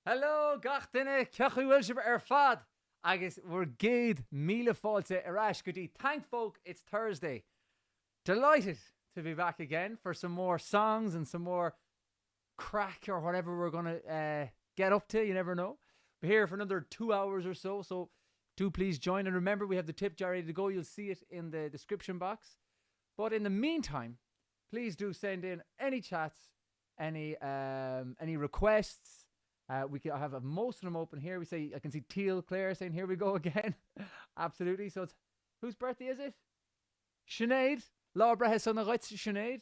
Hello, gach duine cechu bhfuil sibh fad agus we're géad míle fáilte arás go dtí. Thank folk, it's Thursday. Delighted to be back again for some more songs and some more crack or whatever we're going to get up to. You never know. We're here for another 2 hours or so, so do please join. And remember, we have the tip jar ready to go. You'll see it in the description box. But in the meantime, please do send in any chats, any requests. We can have most of them open here. I can see Teal Claire saying, "Here we go again." Absolutely. So it's whose birthday is it? Sinead. Laura has son of Sinead.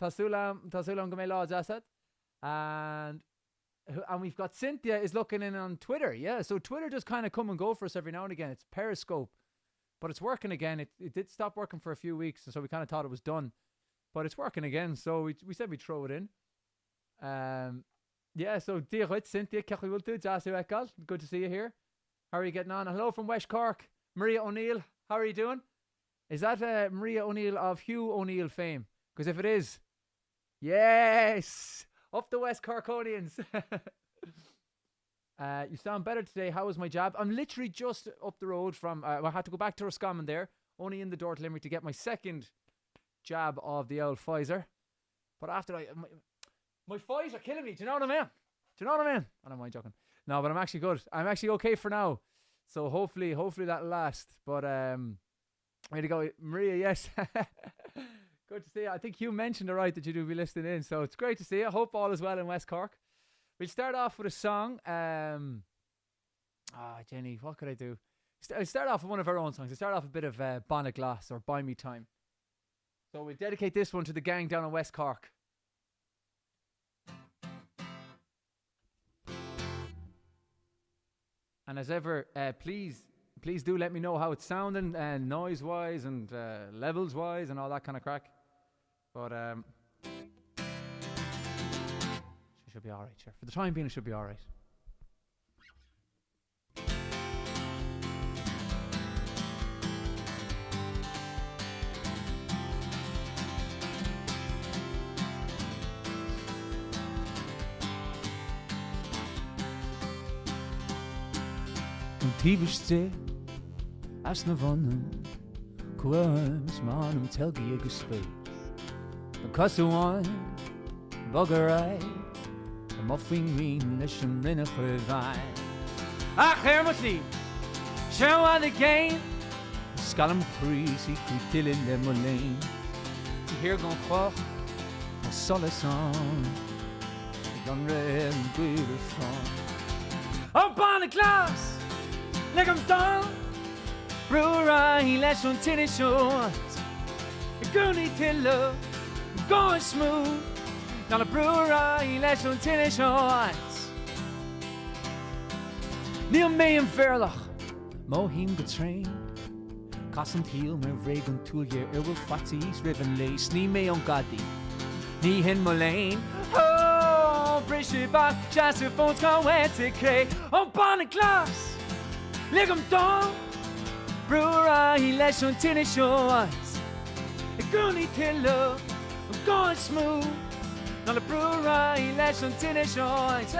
Tasulam Gomé Laws Asad. And we've got Cynthia is looking in on Twitter. Yeah, so Twitter just kind of come and go for us every now and again. It's Periscope, but it's working again. It did stop working for a few weeks, so we kind of thought it was done, but it's working again. So we said we'd throw it in. Yeah, so dear Cynthia, good to see you here. How are you getting on? Hello from West Cork, Maria O'Neill. How are you doing? Is that Maria O'Neill of Hugh O'Neill fame? Because if it is, yes, up the West Corkonians. You sound better today. How was my job? I'm literally just up the road from, I had to go back to Roscommon there, only in the door to Limerick to get my second jab of the old Pfizer. But after my Pfizer are killing me. Do you know what I mean? I don't mind joking. No, but I'm actually good. I'm actually okay for now. So hopefully that'll last. But way to go, Maria. Yes, good to see you. I think you mentioned right that you do be listening in, so it's great to see you. I hope all is well in West Cork. We'll start off with a song. Jenny, what could I do? I'll start off with one of our own songs. I'll start off with a bit of Bonnet Glass or Buy Me Time. So we'll dedicate this one to the gang down in West Cork. And as ever, please do let me know how it's sounding, noise-wise and levels-wise and all that kind of crack. But she should be all right, sure. For the time being, it should be all right. Tíbiste as na bhanna cuaims manam telgi agus spé na cosúáin buggerai the muffing green leis an rinne chuirhhain ach hermotly show on the game scalam freezy cútilin le mo lane to hear gon fach a solasán gon red and beautiful up on the glass like I'm done, Brewery, let's on tennis shorts. A girl need to love, going smooth. Now a brewery, let's on tennis shorts. Neil May and Verlach, Mohim betrain. Cossin Teal, my Reagan tool year, Erwil Fatties, Riven Lace, Ni May on Gadi, Ni Hin Mulane. Oh, Brishy Bach, Jasper Phones, go wet to Cray. Oh, Bonnet Glass. Like I'm done, Brewery, let's on tennis shorts. A girl need to love, I'm going smooth. Not a brewery, let's on tennis shorts.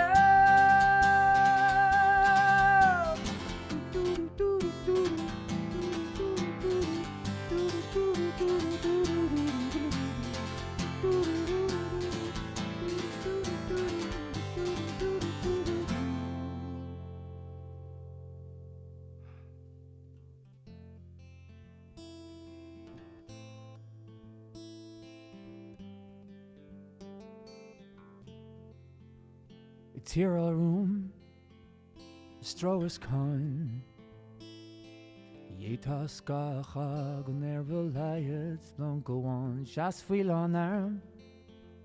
It's here our room, straw is kind. Yetas gacha gon nervil lights don't go on. Just feel on arm,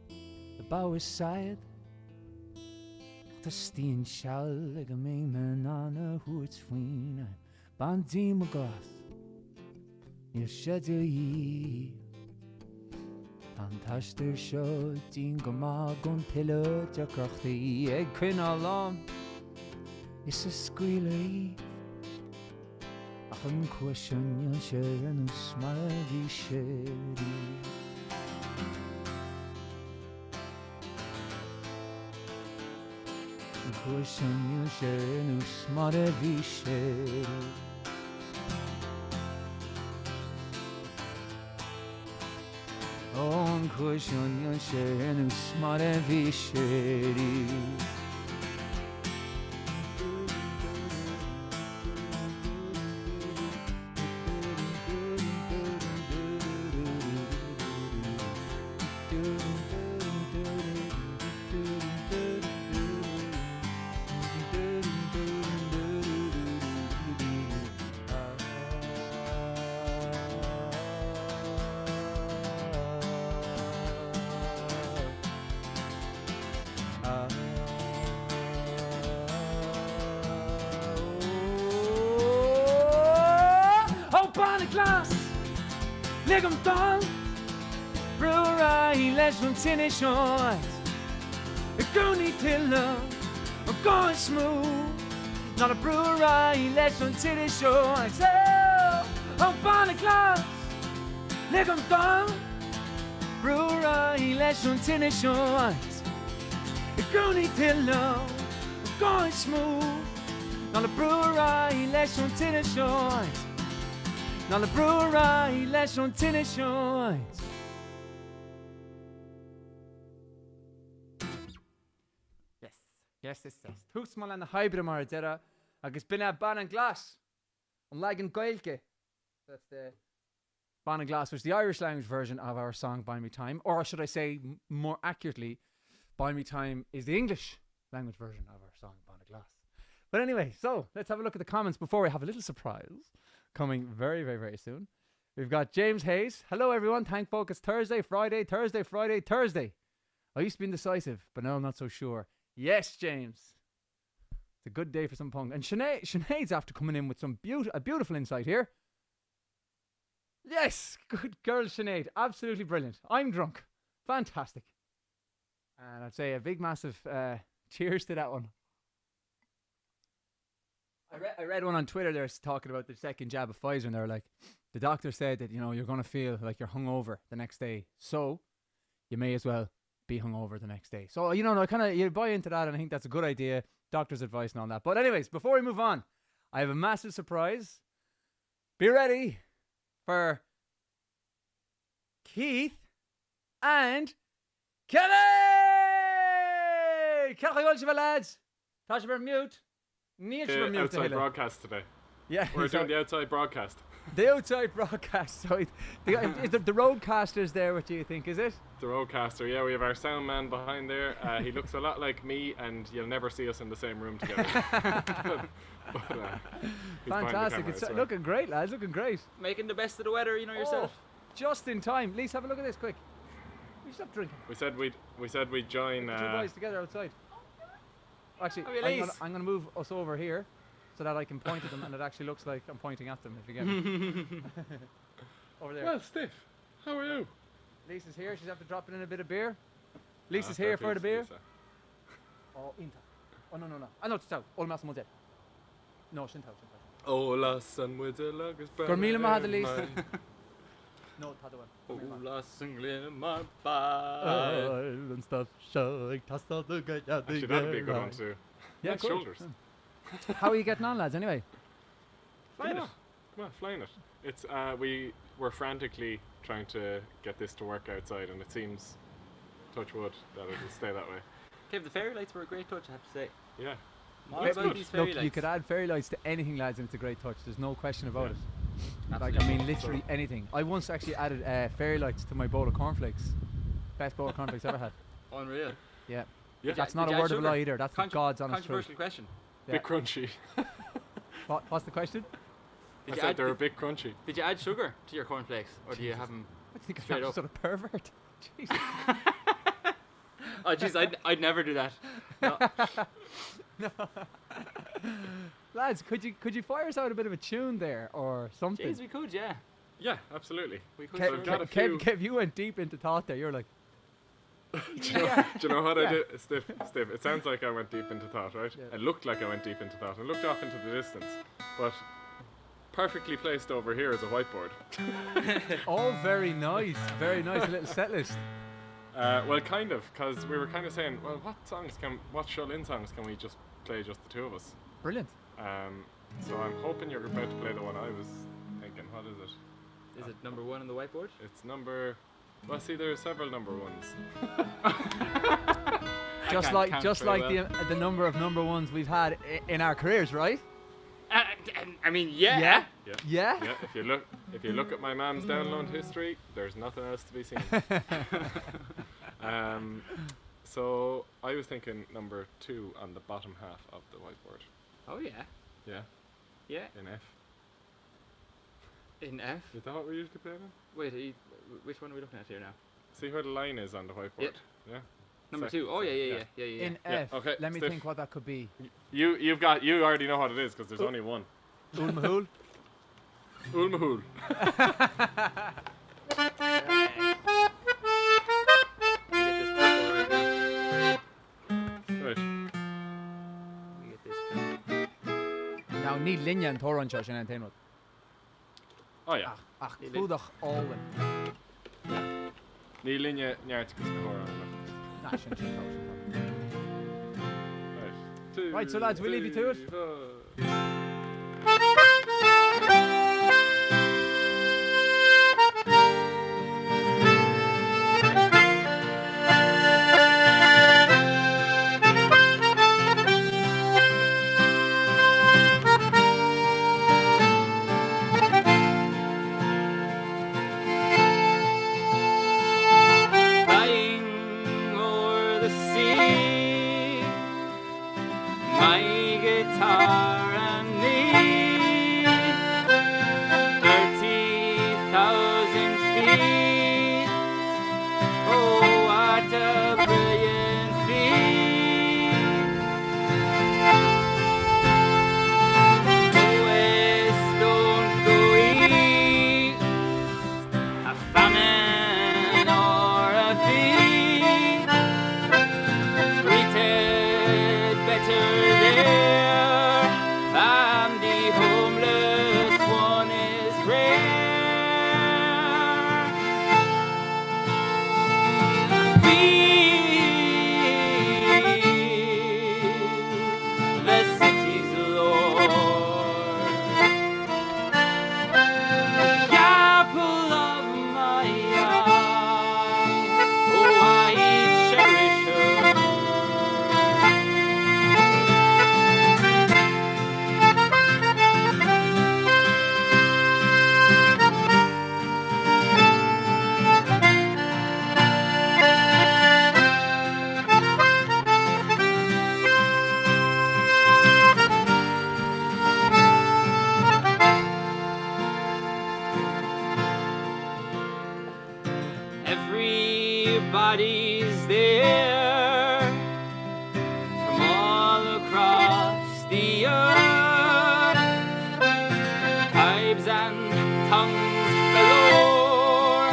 the bow is side. The steen shall like a main man on a who it's fween. Bandi magras, you shed your ye. Fantastisch show, din gomag on pillow, jakrachti, egg quin along. It's a squealy. Achun question, you'll share and smiley shady. Kushon yushen usmare vishe. On kushon yushen usmare vishe. Legum dong, Brewery, legend tinny short. Go need till love, going smooth. Not a brewery, legend tinny short. Oh, bonnet glass, Legum dong, Brewery, legend tinny short. Go need till love, going smooth. Not a brewery, legend tinny short. Not a brewery, legend tinny short. Yes. Tugsmal an na hybrid mar dera agus bin a ban and glass on lagan gaelke. That's the ban and glass, which is the Irish language version of our song Buy Me Time, or should I say more accurately, Buy Me Time is the English language version of our song Ban and Glass. But anyway, so let's have a look at the comments before we have a little surprise coming very, very, very soon. We've got James Hayes. Hello everyone, thank folk. It's Thursday, Friday, Thursday, Friday, Thursday. I used to be indecisive, but now I'm not so sure. Yes, James. It's a good day for some punk. And Sinead's after coming in with some a beautiful insight here. Yes, good girl, Sinead. Absolutely brilliant. I'm drunk. Fantastic. And I'd say a big, massive cheers to that one. I read one on Twitter there talking about the second jab of Pfizer, and they were like, the doctor said that, you know, you're going to feel like you're hungover the next day. So you may as well be hungover the next day. So, you know, you buy into that, and I think that's a good idea. Doctor's advice and all that. But anyways, before we move on, I have a massive surprise. Be ready for Keith and Kelly! Kelly, lads. Tasha, we're mute. The outside broadcast today. Yeah, we're doing the outside broadcast. The outside broadcast. So is the roadcasters there? What do you think? Is it the roadcaster? Yeah, we have our sound man behind there. He looks a lot like me, and you'll never see us in the same room together. Fantastic! It's looking great, lads. Looking great. Making the best of the weather, you know yourself. Just in time. Lise, have a look at this quick. We stop drinking. We said we'd join. Two boys together outside. Actually, I'm going to move us over here so that I can point at them, and it actually looks like I'm pointing at them, if you get me. Over there. Well, Stiff, how are you? Lisa's here. She's after dropping in a bit of beer. Lisa's here for the beer. Lisa. Oh, Inta. Oh, no. I know it's out. All Mass Monday. No, Shinta. Ola san with the luggage. Gormila Mahad Lisa. No, Tadawan. Ola singling my bad. And stuff. Actually, that'd be a good one too. Yeah, nice shoulders. How are you getting on, lads, anyway? Flying it. Come on, flying it. It's we're frantically trying to get this to work outside, and it seems, touch wood, that it'll stay that way. Kev, the fairy lights were a great touch, I have to say. Yeah. These fairy lights. You could add fairy lights to anything, lads, and it's a great touch. There's no question about it. Absolutely. Like, I mean, literally anything. I once actually added fairy lights to my bowl of cornflakes. Best bowl of cornflakes ever had. Unreal. Yeah. Yeah. That's not a word of a lie either. That's God's honest truth. Controversial question. Bit crunchy. What's the question? I said they're a bit crunchy. Did you add sugar to your cornflakes, or do you have them straight up? Sort of pervert. Jesus. Oh, jeez, I'd never do that. No. No. Lads, could you fire us out a bit of a tune there or something? Jeez, we could, yeah. Yeah, absolutely. We could. Kev, you went deep into thought there. You're like. Do you know what I did? Stiff. It sounds like I went deep into thought, right? Yeah. It looked like I went deep into thought. I looked off into the distance, but perfectly placed over here is a whiteboard. Oh, very nice. Very nice. A little set list. Well, kind of, because we were kind of saying, well, what Shell-In songs can we just play just the two of us. Brilliant. So I'm hoping you're about to play the one I was thinking. What is it? Is it number 1 on the whiteboard? It's number. Well, see, there are several number ones. Just can't like count just very like the number of number ones we've had in our careers, right? I mean, yeah. Yeah. Yeah. Yeah. Yeah. If you look at my mom's download history, there's nothing else to be seen. So I was thinking number 2 on the bottom half of the whiteboard. Oh yeah. Yeah. Yeah. In F. In F. Is that what we usually play in? Wait, which one are we looking at here now? See where the line is on the whiteboard. Yeah. Number Second, 2. Oh yeah. In Yeah, F. okay, Let me Steph. think what that could be. You already know what it is because there's only one. Ulmahul. Ulmahul. We get this purple right now. Right. We get this purple. Now ní linne an tóranse sin an téanmod. Oh yeah. Ach clúdach ólan. Ní linne nearticus na hóra. Na sin sin tá. Right. Two, Right, so lads, we'll leave you to it. three, four. Flying o'er the sea, my guitar and me, 30,000 feet. Oh, what a brilliant feat! Go west, don't go east. A famine or a feast, treated better there, and the homeless one is rare. Feel the city's lord. The apple of my eye, oh, I cherish her. Everybody's there from all across the earth. Pipes and tongues galore,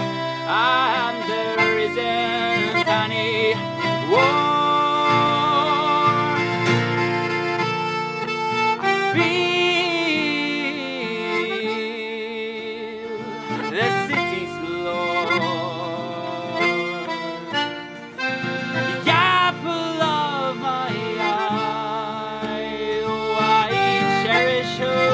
and there isn't any war. Feel the city's lord. The apple of my eye, oh, I cherish her.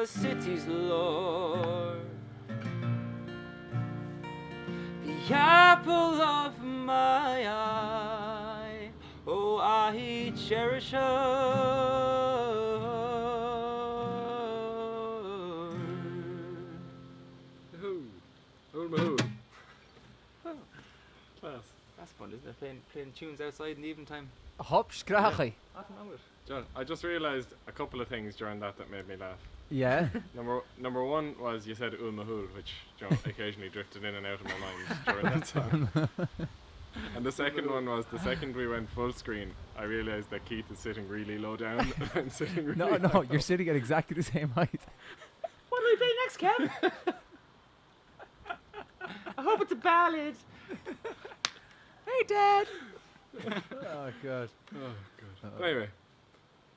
the city's lord, the apple of my eye. Oh, I cherish her. Mahood. Class. That's fun, isn't it? Playing tunes outside in the evening time. Hop scrachi. Nothing wrong with it. John, I just realised a couple of things during that made me laugh. Yeah. Number one was you said Ul Mahul, which occasionally drifted in and out of my mind during that song. And the second one was the second we went full screen, I realised that Keith is sitting really low down and I'm sitting really No, high you're up. sitting at exactly the same height. What do we play next, Kev? I hope it's a ballad. Hey, Dad. Oh god. Oh, God. Anyway,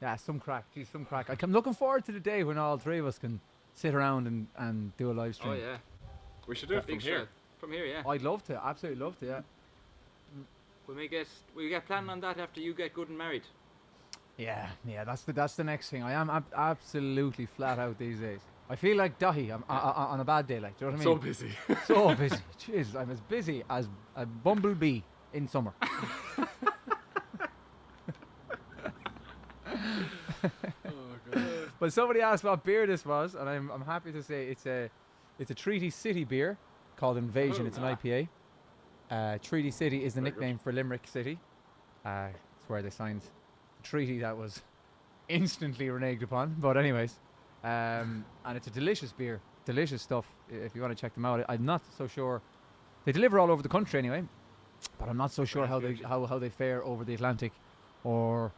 Yeah, some crack. Geez, some crack. I'm looking forward to the day when all three of us can sit around and do a live stream. Oh yeah. we should do it from Big here. shout. From here, yeah. I'd love to. Absolutely love to. Yeah. We get planning on that after you get good and married. Yeah. That's the next thing. I am absolutely flat out these days. I feel like Dahi on a bad day. Like, do you know what I So mean? busy. So busy. Jeez, I'm as busy as a bumblebee in summer. But somebody asked what beer this was, and I'm happy to say it's a Treaty City beer called Invasion. It's an IPA. Treaty City is the Very good. nickname for Limerick City. It's where they signed the treaty that was instantly reneged upon. But anyways, and it's a delicious beer, delicious stuff. If you want to check them out, I'm not so sure. They deliver all over the country anyway, but I'm not so sure how they fare over the Atlantic, or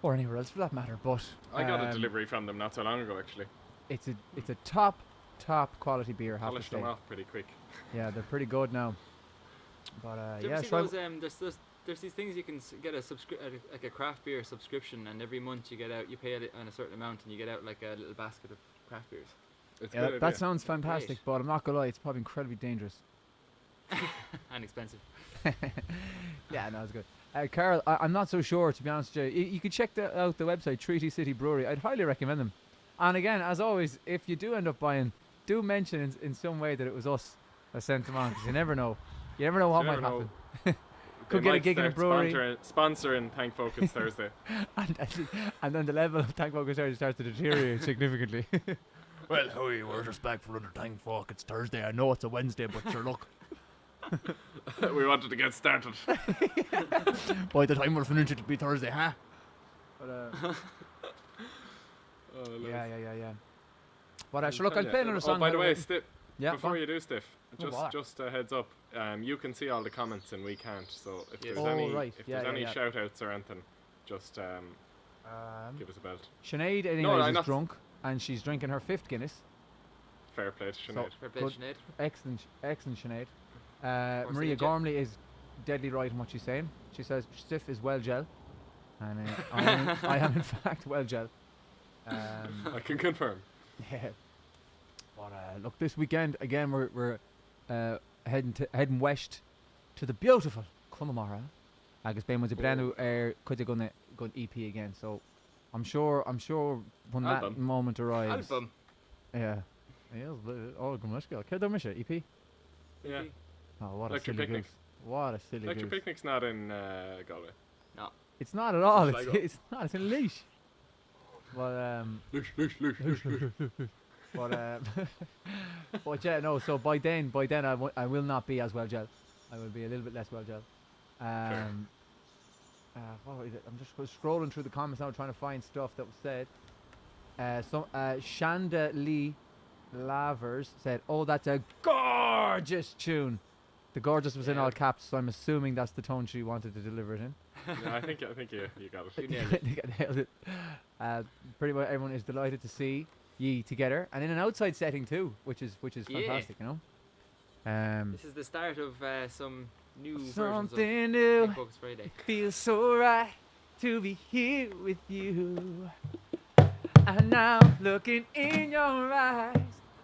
anywhere else for that matter. But I got a delivery from them not so long ago, actually. It's a top quality beer. I have to Polished say. them off pretty quick. Yeah, they're pretty good now. But Do you yeah, ever see so those, there's these things you can get like a craft beer subscription, and every month you pay it on a certain amount, and you get out like a little basket of craft beers. It's yeah, good that idea. sounds fantastic. Great. But I'm not gonna lie, it's probably incredibly dangerous. And expensive. Yeah, no, it's good. Carl, I'm not so sure, to be honest with you. You could check out the website, Treaty City Brewery. I'd highly recommend them. And again, as always, if you do end up buying, do mention in some way that it was us that sent them on, because you never know. You never know what You might never know. happen. Could They get a might gig in a start brewery. Sponsoring Thank Focus Thursday. and then the level of Tank Focus starts to deteriorate significantly. Well, hey, we're just back for another Tank Focus. It's Thursday. I know it's a Wednesday, but sure, look. We wanted to get started. By the time we're finished, it'll be Thursday, huh? But, Oh, Lord. yeah. But sure, look, I'll Tell play ya. another Oh, song. by the now. way, Stiff, Yeah, before go on. you do, Stiff, Oh, bother. just a heads up, you can see all the comments and we can't, so if Yes. there's Oh, any, right. if Yeah, there's yeah, any yeah. shout outs or anything, just give us a belt. Sinead, anyways, I'm is not- drunk, and she's drinking her 5th Guinness. Fair play to Sinead. Fair play, Good. Sinead. Excellent, Sinead. Or Maria Sinead, yeah. Gormley is deadly right in what she's saying. She says Stiff is well gel, and I am in fact well gel. I can confirm. Yeah. But look, this weekend again we're heading west to the beautiful Connemara. Agus ben was a brand new could gonna EP again. So I'm sure when that Album. moment arrives. Album. Yeah. Yeah, oh, good skill. Kid don't miss it, EP. Yeah. Oh, what Electric a silly Picnic. goose. What a silly Electric goose. Picnic's not in Galway. It's not at all. Sligo. It's not. It's in Leash. But but yeah, no. So by then I will not be as well gel. I will be a little bit less well gel. What is it? I'm just scrolling through the comments now, trying to find stuff that was said. Shanda Lee Lavers said, "Oh, that's a gorgeous tune." The gorgeous was in Yeah. all caps, so I'm assuming that's the tone she wanted to deliver it in. Yeah, I think you got it. You nailed it. They nailed it. Pretty much everyone is delighted to see ye together, and in an outside setting too, which is Yeah. fantastic, you know. This is the start of some new versions of Something new Thank Focus Friday. feels so right to be here with you. And now looking in your eyes,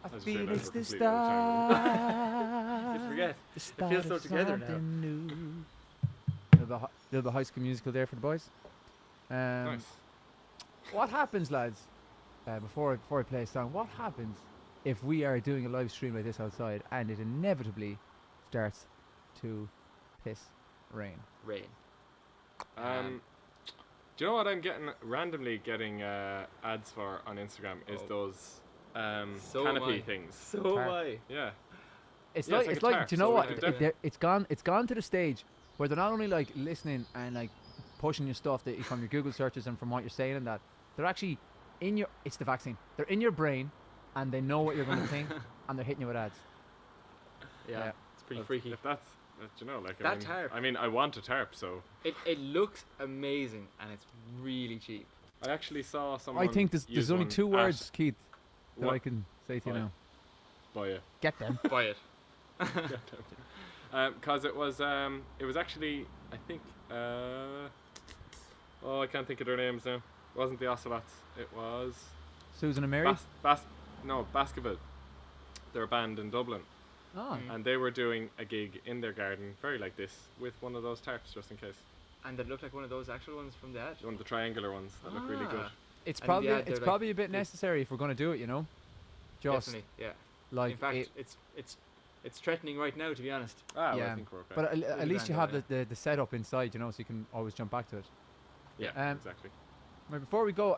I just feel realised it's we're the completely out start. Just forget. The start feels so of together now. something new. Little bit of High School Musical there for the boys. Nice. What happens, lads, before I play a song, what happens if we are doing a live stream like this outside and it inevitably starts to piss rain? Rain. Do you know what I'm randomly getting ads for on Instagram is those So am canopy I. things. So Tar- am I. Yeah. It's Yeah, like it's it's like a like. tarp, Do you know so what? we can It's gone to the stage where they're not only like listening and like pushing your stuff that from your Google searches and from what you're saying and that they're actually in your. It's the vaccine. They're in your brain, and they know what you're going to think, and they're hitting you with ads. Yeah. Yeah. It's pretty If freaky. that's, you know, like That tarp. I mean, I want a tarp, so It looks amazing and it's really cheap. I actually saw someone. I think there's use only one two at- words, Keith, that What? I can say to you Buy it. now. Buy it. Get them. Buy it. Because it was actually, I think, oh, I can't think of their names now. It wasn't the Ocelots. It was Susan and Mary. Baskerville. They're a band in Dublin, Oh. Mm. and they were doing a gig in their garden, very like this, with one of those tarps, just in case. And it looked like one of those actual ones from the ad. One of the triangular ones that look really good. Ah. It's And probably yeah, they're it's like- probably a bit they- necessary if we're going to do it, you know. Just Definitely, yeah. like In fact, it, it's threatening right now, to be honest. Ah, well, Yeah, I think we're okay. but at Really least you grand have the setup inside, you know, so you can always jump back to it. yeah, exactly. Right, before we go,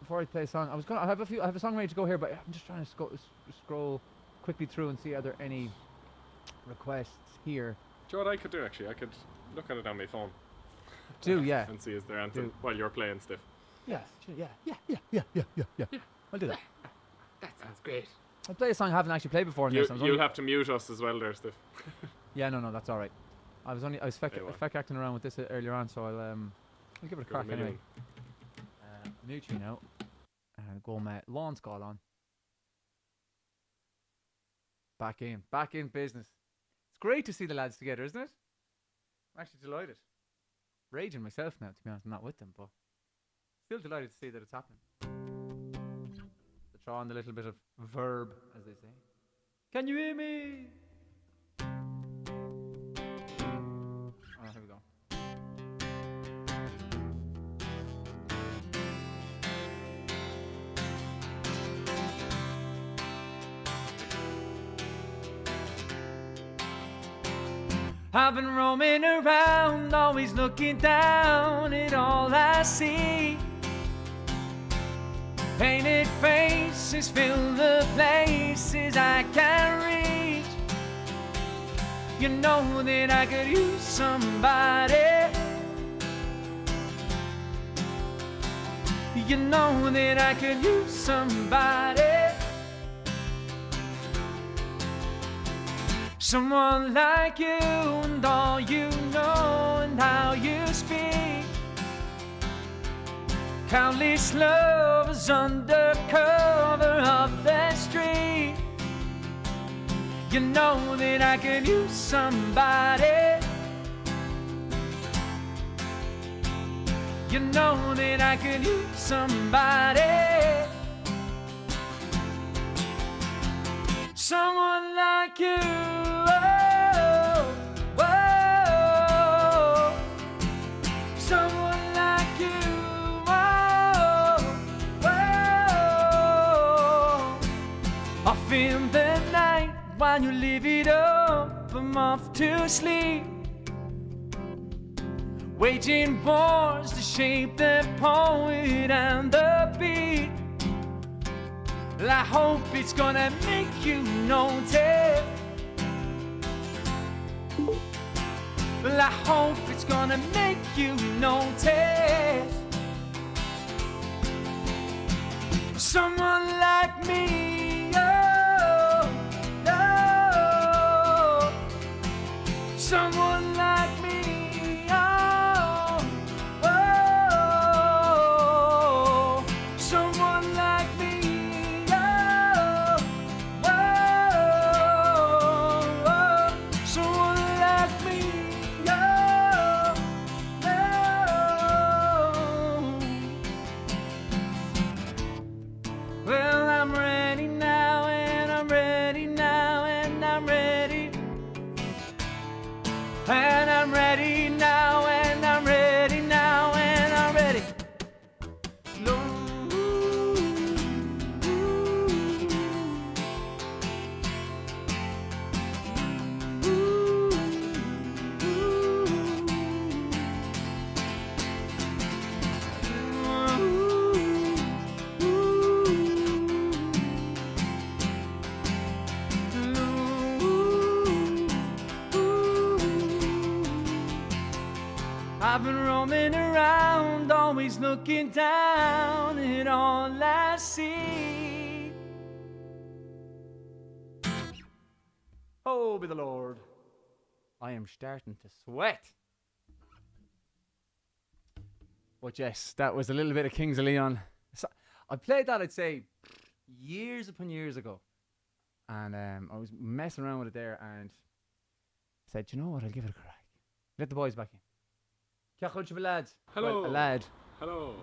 before I play a song, I have a song ready to go here, but I'm just trying to scroll quickly through and see are there any requests here. Do you know what I could do actually? I could look at it on my phone Yeah. and see is there anything Do. while you're playing stuff. Yeah. I'll do that. That sounds great. I'll play a song I haven't actually played before in this. I was You'll only- have to mute us as well there, Stiff. Yeah, no, that's all right. I was feck Hey, what? acting around with this earlier on, so I'll give it a Go a crack anyway. million. Mute you now, and go my lawn call on. Back in business. It's great to see the lads together, isn't it? I'm actually delighted. Raging myself now, to be honest. I'm not with them, but still delighted to see that it's happening. To throw on the little bit of verb, as they say. Can you hear me? Oh, here we go. I've been roaming around, always looking down at all I see. Painted faces fill the places I can't reach. You know that I could use somebody. You know that I could use somebody. Someone like you and all you know and how you speak. Countless lovers under cover of the street. You know that I could use somebody. You know that I could use somebody. Someone like you. Oh, oh. Someone like you. Oh, oh. Off in the night while you live it up, I'm off to sleep. Waging wars to shape the poet and the beat. Well, I hope it's gonna make you notice. Well, I hope it's gonna make you notice. Someone like me, oh, oh. Someone like me, oh, oh. Someone like me, oh, oh. Someone like me, oh, oh. Well, I'm ready looking down at all I see. Oh, be the Lord. I am starting to sweat. But yes, that was a little bit of Kings of Leon. So, I played that, I'd say, years upon years ago. And I was messing around with it there and said, you know what, I'll give it a crack. Let the boys back in. Ceacht lads. Hello. Well, a lad. Hello.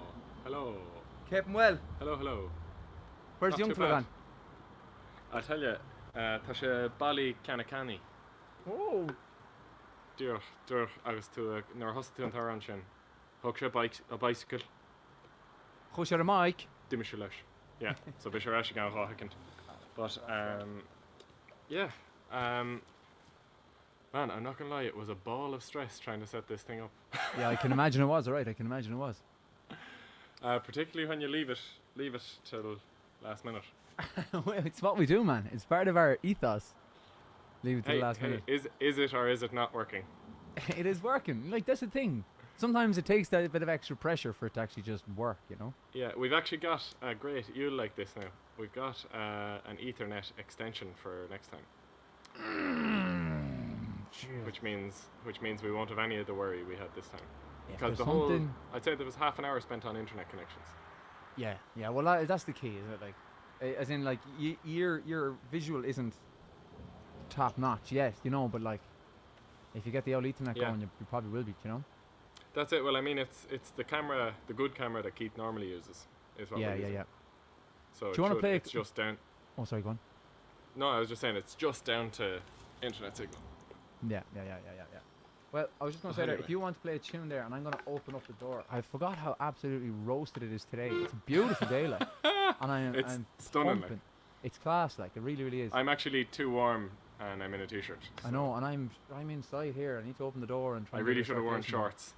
Hello. Keep him well. Hello, hello. Where's Not the young too fella bad. gone? I'll tell you, tá sé Bally Canacani. Oh. Dúr agus tú nor hosta tú an tarán sin. Thug sé a bicycle. Chuis ar a mic. Dimme sé leis. Yeah, so be sé eisi gan ráthacint. But, yeah. Man, I'm not gonna lie, it was a ball of stress trying to set this thing up. Yeah, I can imagine it was, alright, I can imagine it was. Particularly when you leave it till last minute. Well, it's what we do, man. It's part of our ethos. Leave it to the last minute. Is it or is it not working? It is working. Like, that's the thing. Sometimes it takes that bit of extra pressure for it to actually just work, you know? Yeah, we've actually got a great, you'll like this now. We've got an Ethernet extension for next time. Which means we won't have any of the worry we had this time. Yeah, Because there's the whole, something- I'd say there was half an hour spent on internet connections. Yeah, well, that's the key, isn't it? Like, as in, like, your visual isn't top notch yet, you know, but like, if you get the old Ethernet Yeah. going, you probably will be, you know? That's it. Well, I mean, it's the camera, the good camera that Keith normally uses, is what Yeah, we're using. yeah. So Do you wanna play It's just down. Oh, sorry, go on. No, I was just saying it's just down to internet signal. Yeah. Well, I was just going to say that Anyway. if you want to play a tune there, and I'm going to open up the door. I forgot how absolutely roasted it is today. It's a beautiful day, like, and It's I'm stunning. Like. pumping. It's class, like, it really, really is. I'm actually too warm and I'm in a t-shirt. I know, and I'm inside here. I need to open the door and try. I and really get should have worn circulation. shorts.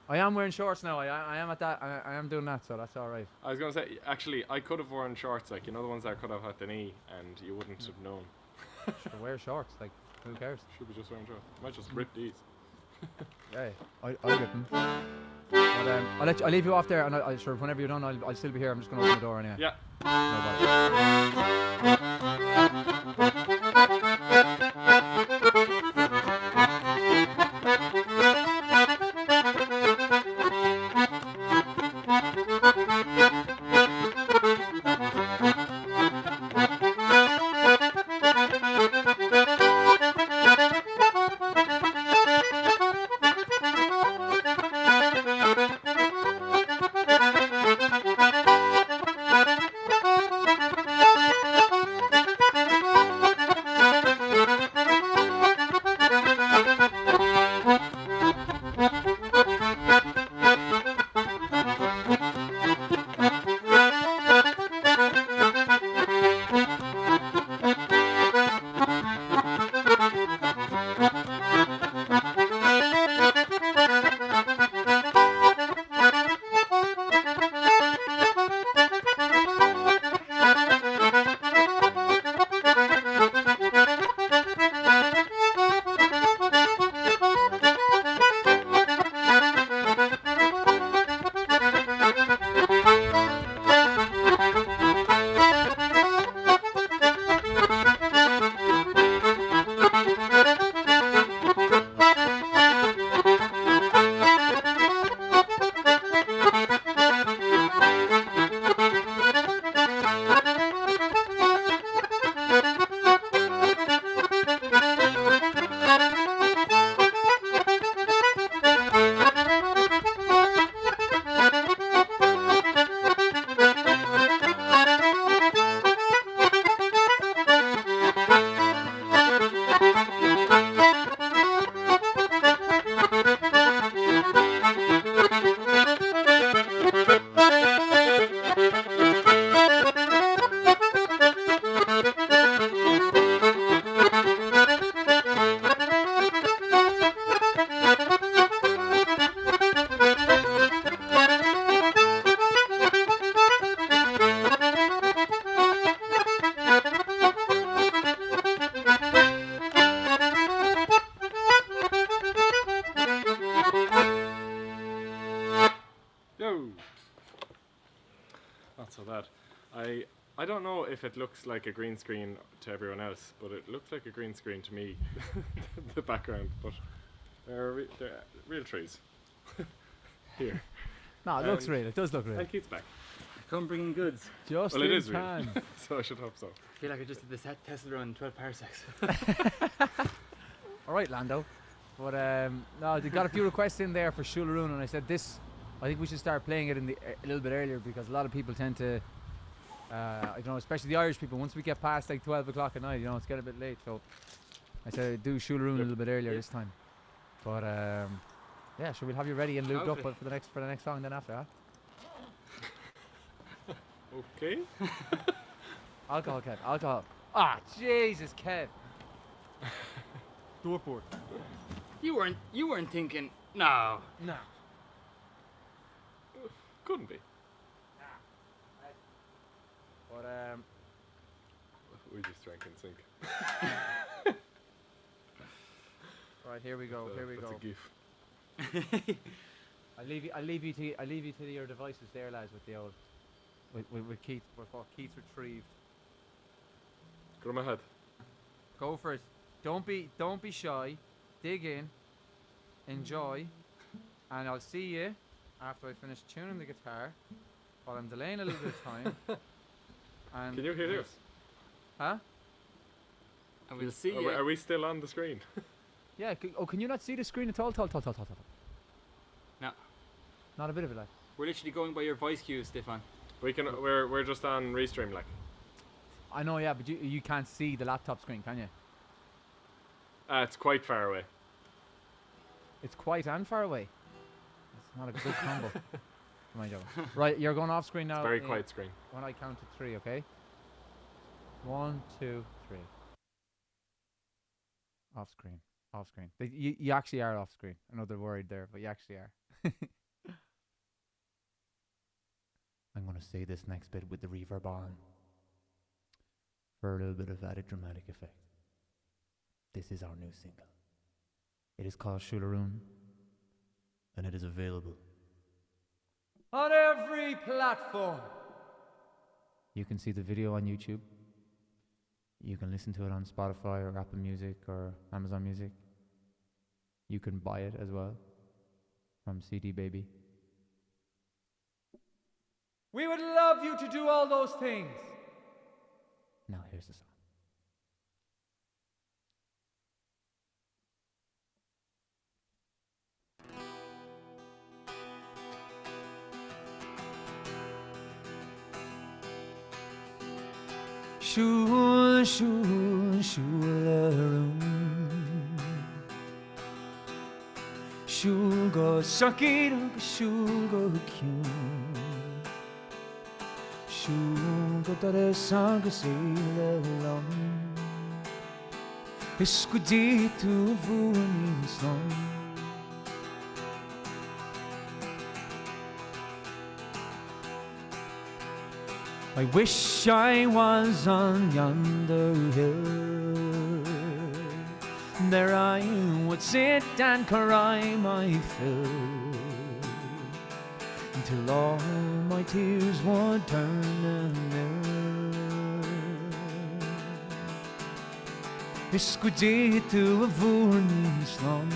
I am wearing shorts now. I am at that. I am doing that, so that's all right. I was going to say, actually, I could have worn shorts, like, you know, the ones that could have at the knee, and you wouldn't have known. Should wear shorts, like, who cares? Should be just wearing shorts. Might just rip these. Yeah, I'll get them. But, I'll leave you off there, and I'll sure whenever you're done, I'll still be here. I'm just going to open the door anyway. Yeah. No bother. not so bad. I don't know if it looks like a green screen to everyone else, but it looks like a green screen to me. The background, but they're real trees. Here. No, it looks real. It does look real. And Keith's back. Come bringing goods. Just Well, it in is real, time. so I should hope so. I feel like I just did this Tesla run 12 parsecs. All right, Lando. But no, they got a few requests in there for Shularoon, and I said this. I think we should start playing it a little bit earlier because a lot of people tend to, I don't know, especially the Irish people. Once we get past like 12 o'clock at night, it's getting a bit late. So I said I'd do Shularoon a little bit earlier this time. But yeah, so we'll have you ready and lubed up for the next song then after, huh? Okay. Alcohol, Kev. Alcohol. Ah, Jesus, Kev. Doorport. You weren't thinking. No. No. Couldn't be. But We just drank in sync. right, here we go. Here we That's go. a gif. I leave you to your devices there, lads, with the old with Keith. Keith's retrieved. Go to my head. Go for it. Don't be shy. Dig in. Enjoy. And I'll see you after I finish tuning the guitar. While I'm delaying a little bit of time. And Can you hear this? Huh? And we'll see you. Are we still on the screen? Yeah. Can you not see the screen at all? No. Not a bit of it, like. We're literally going by your voice cues, Stefan. We're just on Restream, like. I know, yeah, but you can't see the laptop screen, can you? It's quite far away. It's quite and far away. It's not a good combo. Mind you. Right, you're going off screen now. Very quiet screen. When I count to 3, okay? 1, 2, 3. Off screen. Off screen. You actually are off screen. I know they're worried there, but you actually are. I'm going to say this next bit with the reverb on for a little bit of added dramatic effect. This is our new single. It is called Shularoon, and it is available on every platform. You can see the video on YouTube. You can listen to it on Spotify or Apple Music or Amazon Music. You can buy it as well from CD Baby. We would love you to do all those things. Now here's the song. Shularoon. Shul go sucking, shul go kyun. Shul go tare sang seilam. Escudi tu vunislam. I wish I was on yonder hill. There I would sit and cry my fill, until all my tears would turn to nil. Escudi tu vunislam.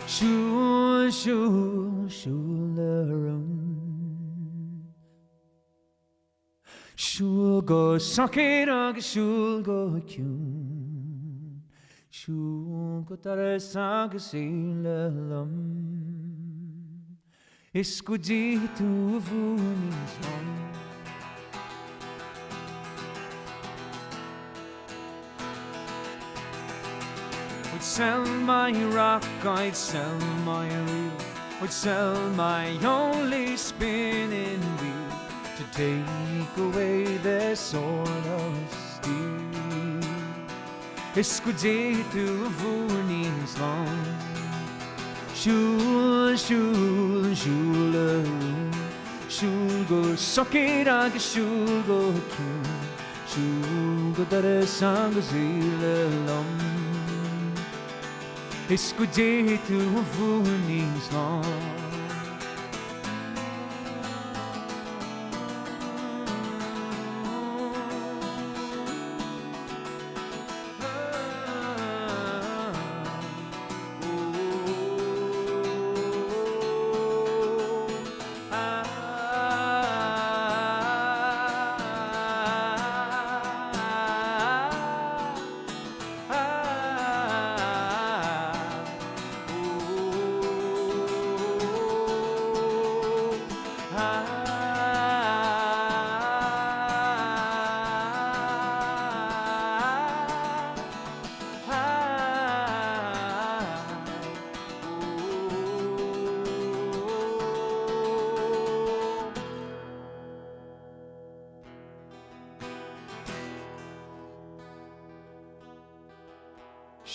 Shularoon. Shul go socket ag shul go kyun. Shul go tare sang seilam. Escudi tu vunislam. I'd sell my rock, I'd sell my reel, I'd sell my only spinning wheel to take away their sword of steel. Escudi tu vunislam. Shularoon. Shul go socket ag shul go kyun. Shul go tare sang seilam. Escudi tu vunislam.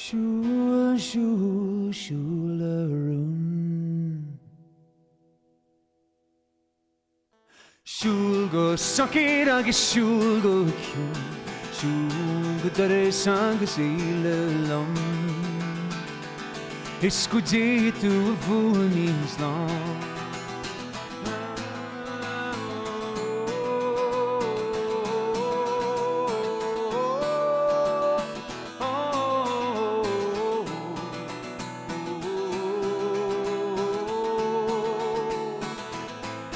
Shul, shul, shularun. Shul go sakir agus shul go kyun. Shul go dare sang silalum. Escudi tu vunis long.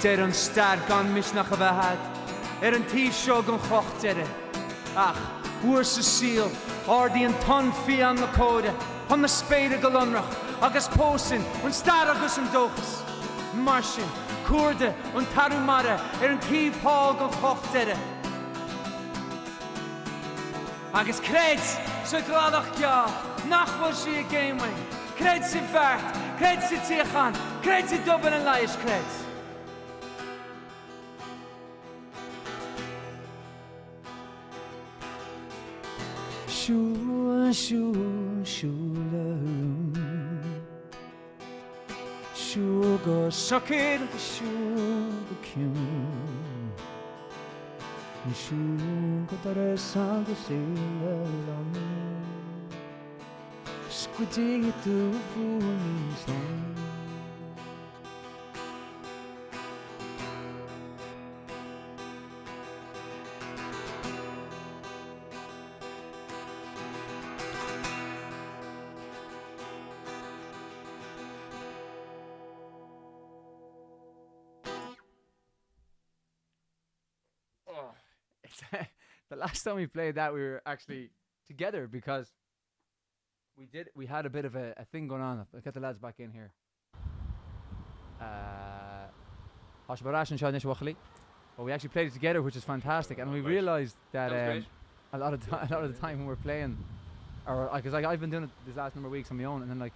Der an star gan mis nach bhad an tí seo an chocht deire ach uair sa síl ardí an ton fi an na cóide an na spéide go lonrach agus pósin an star agus an dóchas mar sin cuarda an tarúmara an tíomhá go chocht deire agus créid sa gladach ceá nachfuil si a géimhain créid sa bhart créid sa tíochan créid sa Dublin an leighis créid. Shul, shul, shularun. Shul go sakir, shul go kyun. Shul go dare sang silalum. Squiddy tu vunis long. The last time we played that, we were actually together because we had a bit of a thing going on. I'll get the lads back in here. But we actually played it together, which is fantastic, and we realised that a lot of the time when we're playing, or because I've been doing it this last number of weeks on my own, and then like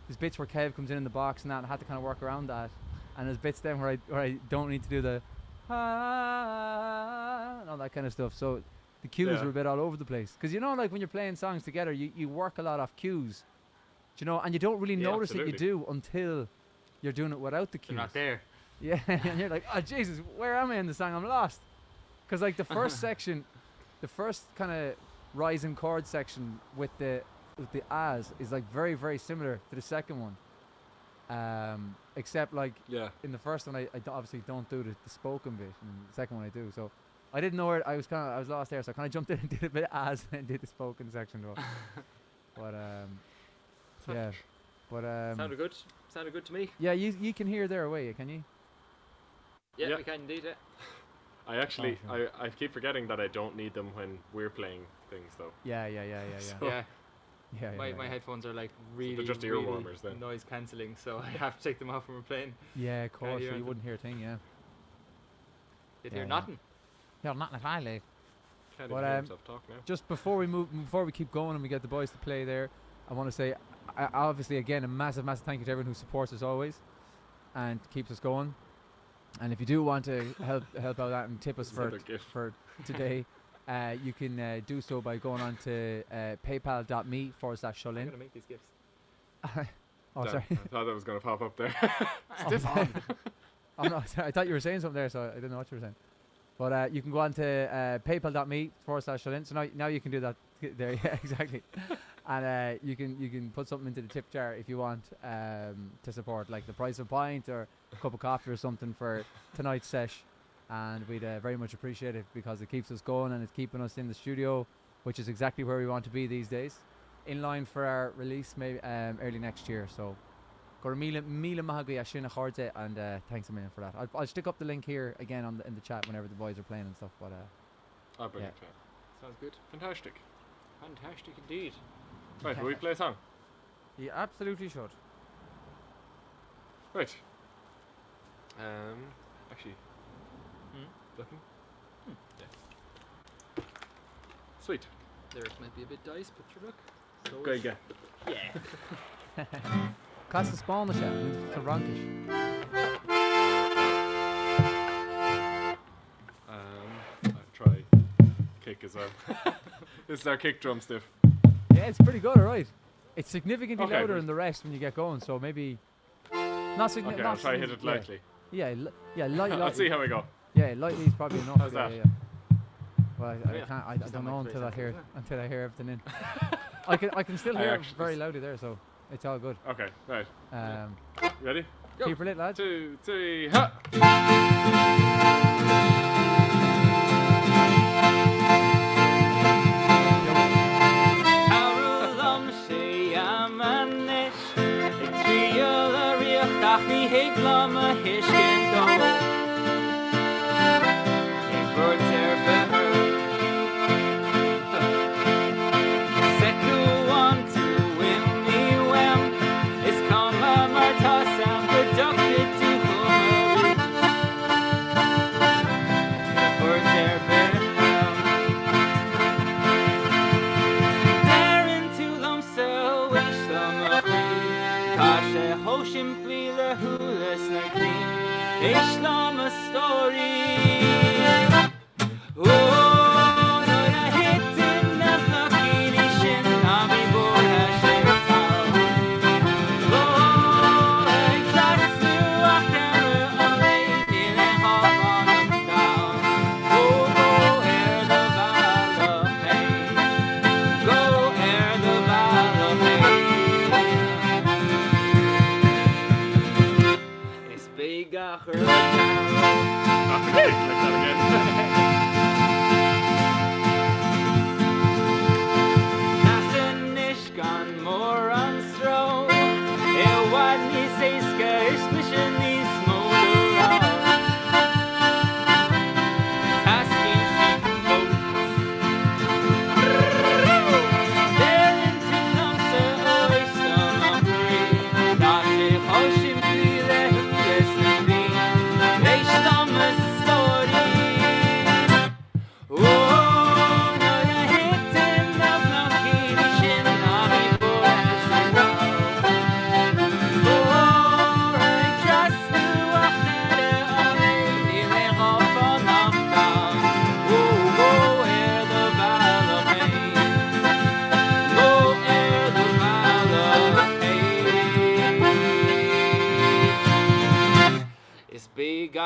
there's bits where Kev comes in the box and that, and I had to kind of work around that, and there's bits then where I don't need to do the and all that kind of stuff. So the cues were a bit all over the place. Because like when you're playing songs together, you work a lot off cues. And you don't really notice that you do until you're doing it without the cues. They're not there. Yeah, and you're like, oh Jesus, where am I in the song? I'm lost. Because like the first section, the first kind of rising chord section with the as is like very, very similar to the second one. Except like in the first one I obviously don't do the spoken bit, and the second one I do. So I didn't know where I was lost there, so I kind of jumped in and did a bit as and did the spoken section though. But sounded good. Sounded good to me. Yeah, you can hear there away, can you? Yeah, we can indeed. I actually I keep forgetting that I don't need them when we're playing things though. Yeah. So my headphones are like really, so they're just ear warmers then. Noise cancelling, so I have to take them off when we're playing. Yeah, of course. You wouldn't hear a thing. Yeah. You'd hear nothing. Yeah, nothing at all. Like. Can't even hear himself talk now. Just before we keep going and we get the boys to play there, I want to say, obviously again, a massive thank you to everyone who supports us always, and keeps us going. And if you do want to help out that and tip us for today. You can do so by going on to paypal.me/Sholin. I'm going to make these gifts. Sorry. I thought that was going to pop up there. Stiff on. Sorry, I thought you were saying something there, so I didn't know what you were saying. But you can go on to paypal.me/Sholin. So now you can do that there. Yeah, exactly. And you can put something into the tip jar if you want to support, like the price of a pint or a cup of coffee or something for tonight's sesh. And we'd very much appreciate it because it keeps us going and it's keeping us in the studio, which is exactly where we want to be these days, in line for our release maybe early next year. So, Mila Mahagui Ashina Khorte, and thanks a million for that. I'll stick up the link here again in the chat whenever the boys are playing and stuff. But brilliant. Yeah. Sounds good. Fantastic Indeed. Right, will we play a song? You absolutely should. Right. Actually. Looking? Yeah. Sweet. Lyrics might be a bit diced, but you look. So Go again. Yeah. Cast the spawn the chat. It's a rankish. I'll try kick as well. This is our kick drum stiff. Yeah, it's pretty good, alright. It's significantly Okay, louder good. than the rest when you get going. So maybe not Okay, significant. I'll try hit it lightly. Yeah, lightly. I'll see how we go. Yeah, lightly is probably enough. How's that? Yeah. Well, I Yeah, can't. I just don't that know mic until I face hear actually, until I hear everything in. I can still I hear it actually very s- loudly there, so it's all good. Okay, right. Um, Ready? Go. keep it lit, lads. 2, 3, ha! Arúlam sé amanis ag tríal a riochtach ní higlam a hiiscin dó. Ag burt behar. Secu want to win me wem is come mar tasam productive to humor. Ag burt behar. Darren to them so wish them a free. Tasha Hoshim Plila Hulas Nagri. Ishlam a story. Oh, no, I hit in the lucky nation. Nami Bora Shaital. Oh, I trust to walk down a lady and hop on them down. Oh, ere the battle pain. Go ere the battle pain. It's big Okay, like that again. Nasanishkan more on straw. What me say scarce mission is motor asking sheep folk. There into Namsa oi some free. Dashi Hoshim Plila Hulas Nagri. They stum a story. Oh, no, you hit him up, no kidding, Nami Bora Oh, I trust you, Oh, ere the battle pain. Oh, ere the battle pain. It's big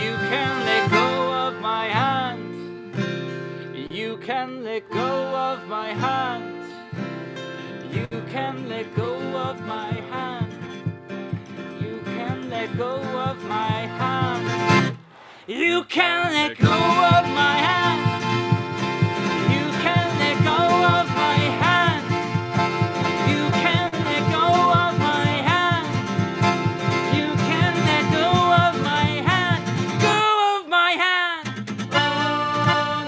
You can let go of my hand. You can let go of my hand. You can let go of my hand. You can let go of my hand. You can let go of my hand. You can let go of my hand. You can let go of my hand. You can let go of my hand. Go of my hand. Oh,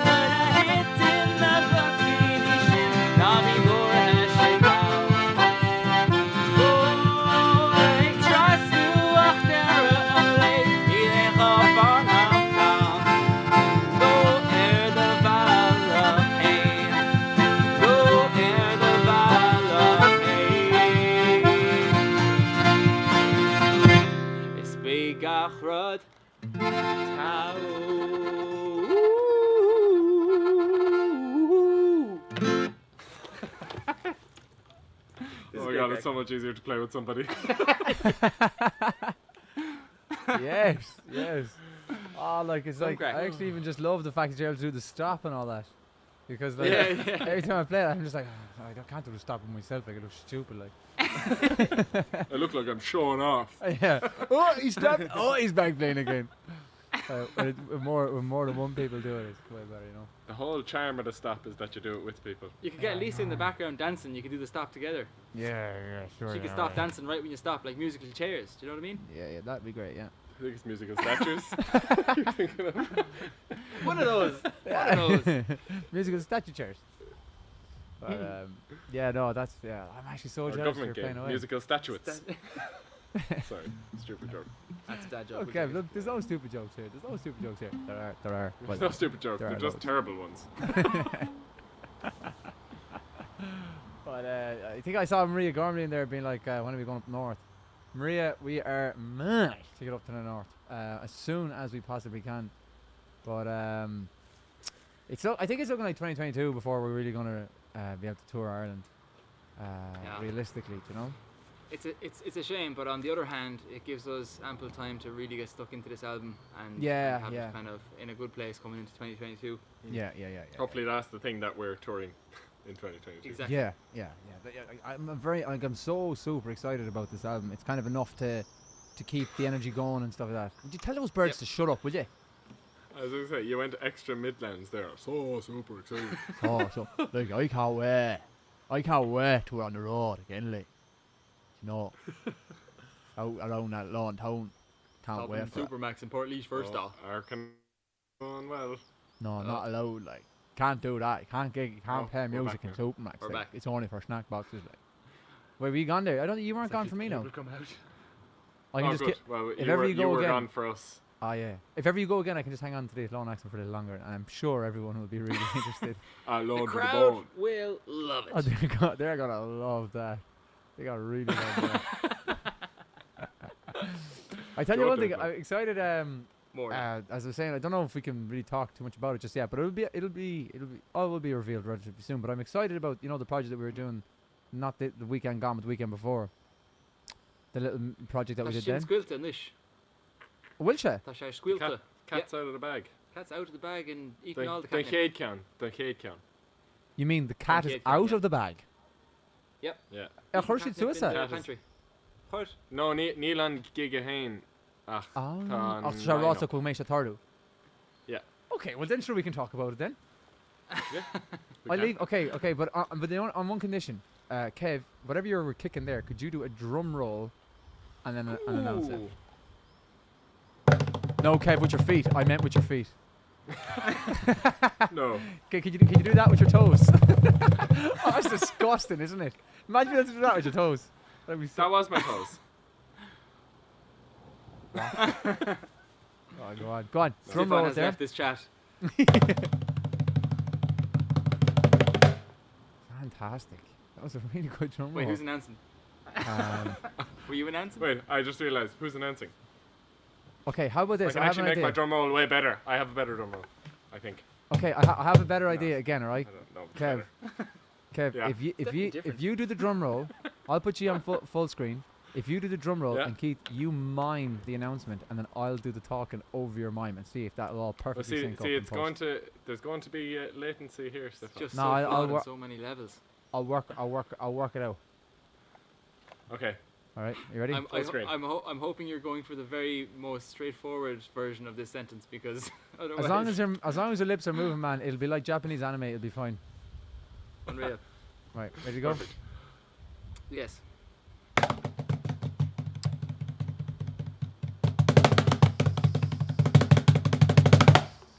not a hit in the lucky nation. Nami Bora Shigal. Oh, I trust you up there a lady. Ilech up on up down. Go ere the battle pain. Go ere the battle pain. It's big achrod. Oh my god, it's so much easier to play with somebody. Yes, yes. Oh, like it's Some like crack. I actually even just love the fact that you're able to do the stop and all that, because like Yeah, yeah. every time I play it, I'm just like, "Oh, I can't do the stop with myself. Like it looks stupid. Like I look like I'm showing off. yeah. Oh, he's stopped. Oh, he's back playing again. When more than one people do it, it's way better, you know. The whole charm of the stop is that you do it with people. You could get Lisa in the background dancing. You could do the stop together. Yeah, sure. She could stop dancing right when you stop, like musical chairs. Do you know what I mean? Yeah, that'd be great. Yeah. I think it's musical statues. You're thinking of. One of those. One of those. Musical statue chairs. But yeah, no, that's I'm actually so Or jealous you're government playing game. away. Musical statuettes. Sorry, stupid joke. That's a dad joke. Okay, look, there's no stupid jokes here. There's no stupid jokes here. There are. There's But no stupid joke. there They're are just loads. terrible ones. But I think I saw Maria Gormley in there being like, when are we going up north? Maria, we are mad to get up to the north as soon as we possibly can. But I think it's looking like 2022 before we're really going to be able to tour Ireland. Realistically, you know. It's a shame, but on the other hand, it gives us ample time to really get stuck into this album and have it kind of in a good place coming into 2022. Yeah. Hopefully that's the thing that we're touring in 2022. Exactly. Yeah. I'm so super excited about this album. It's kind of enough to keep the energy going and stuff like that. Would you tell those birds to shut up, would you? I was going to say, you went extra Midlands there. So super excited. So like I can't wait to be on the road again, like, you know, out around that lawn town. Can't wait for it. Supermax in Portlaoise first off. Arkin going well. No, not allowed. Like, can't do that. You can't gig. You can't play we're music back in now. Supermax. We're Like, back. it's only for snack boxes. Like, where were you gone there? I don't. You weren't gone for me now. Come out. I can Oh, just good. get. Well, if you ever were, you go you were again- gone for us. Oh yeah. If ever you go again, I can just hang on to the Lone accent for a little longer, and I'm sure everyone will be really interested. Load The to the crowd bone. will love Oh, it. they're gonna love that. They gotta really love that. I tell you one thing. I'm excited. More. As I was saying, I don't know if we can really talk too much about it just yet, but it'll be all will be revealed relatively soon. But I'm excited about the project that we were doing, not the weekend gone, but the weekend before. The little project that we did then. Squilta, nish. Wilshire. Tá sé squilta. Cat's out of the bag. Cat's out of the bag and eating all the The catnip. cade can. You mean the cat is Cade out can, of the bag? Yep. Yeah. A Eating Hershey catnip in suicide. the Cat is- pantry. Hurt. No, Nílan Gigahain. Ach, Oh, Tá so Rhino. also could make Tardu. Yeah. Okay, well then sure we can talk about it then. Yeah. I leave. Okay, but on one condition, Kev, whatever you were kicking there, could you do a drum roll, and then announce it? No, Kev, with your feet. I meant with your feet. No. Okay, can you do that with your toes? Oh, that's disgusting, isn't it? Imagine being able to do that with your toes. That'd be That so. was my toes. Oh, go on. Drum Stefan roll has there. left this chat. Fantastic. That was a really good drum Wait, roll. who's announcing? Were you announcing? Wait, I just realised. Who's announcing? Okay, how about I this? can I have actually an make idea. my drum roll way better. I have a better drum roll, I think. Okay, I have a better idea again. All right, I don't know. Kev. Kev, Yeah. if Definitely you different. do the drum roll, I'll put you on full screen. If you do the drum roll Yeah. and Keith, you mime the announcement, and then I'll do the talking over your mime and see if that'll all Well, perfectly see, sync up. it's in going post. to. There's going to be latency here, Stefan. Just No, so I'll flawed on work- so many levels. I'll work it out. Okay. All right, you ready? I'm, Full screen. I'm hoping you're going for the very most straightforward version of this sentence because otherwise, as long as your lips are moving, man, it'll be like Japanese anime. It'll be fine. unreal. Right, ready to go? Perfect. Yes.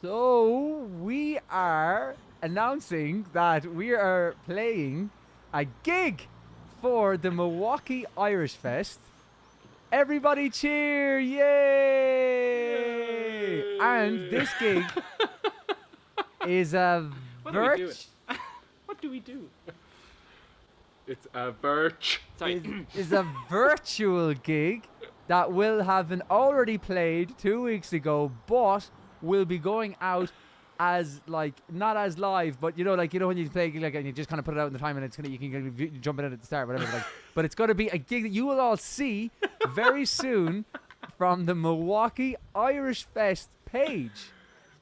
So we are announcing that we are playing a gig for the Milwaukee Irish Fest. Everybody cheer! Yay! And this gig is a What are we doing? virt- What do we do? It's a birch. Sorry. is a virtual gig that will have been already played 2 weeks ago, but will be going out as like not as live, but when you play like and you just kind of put it out in the time and it's you can jump in at the start, whatever. But it's going to be a gig that you will all see very soon from the Milwaukee Irish Fest page.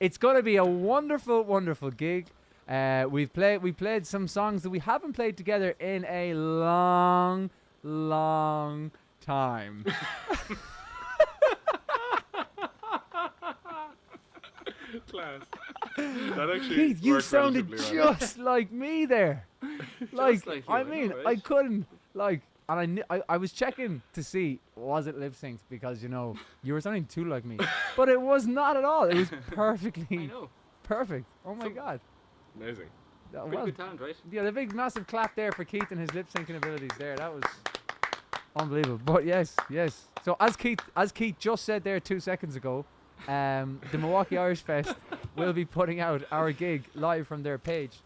It's going to be a wonderful, wonderful gig. We played some songs that we haven't played together in a long, long time. Class. That actually Keith, you worked sounded relatively well. just like me there. Like, like you, I I know, mean, I right? couldn't and I was checking to see was it lip synced because you were sounding too like me, but it was not at all. It was I perfectly know. perfect. Oh my So- god. Amazing. Pretty Well, good talent, right? yeah, the big massive clap there for Keith and his lip syncing abilities there. That was unbelievable. But yes. So as Keith just said there 2 seconds ago, the Milwaukee Irish Fest will be putting out our gig live from their page.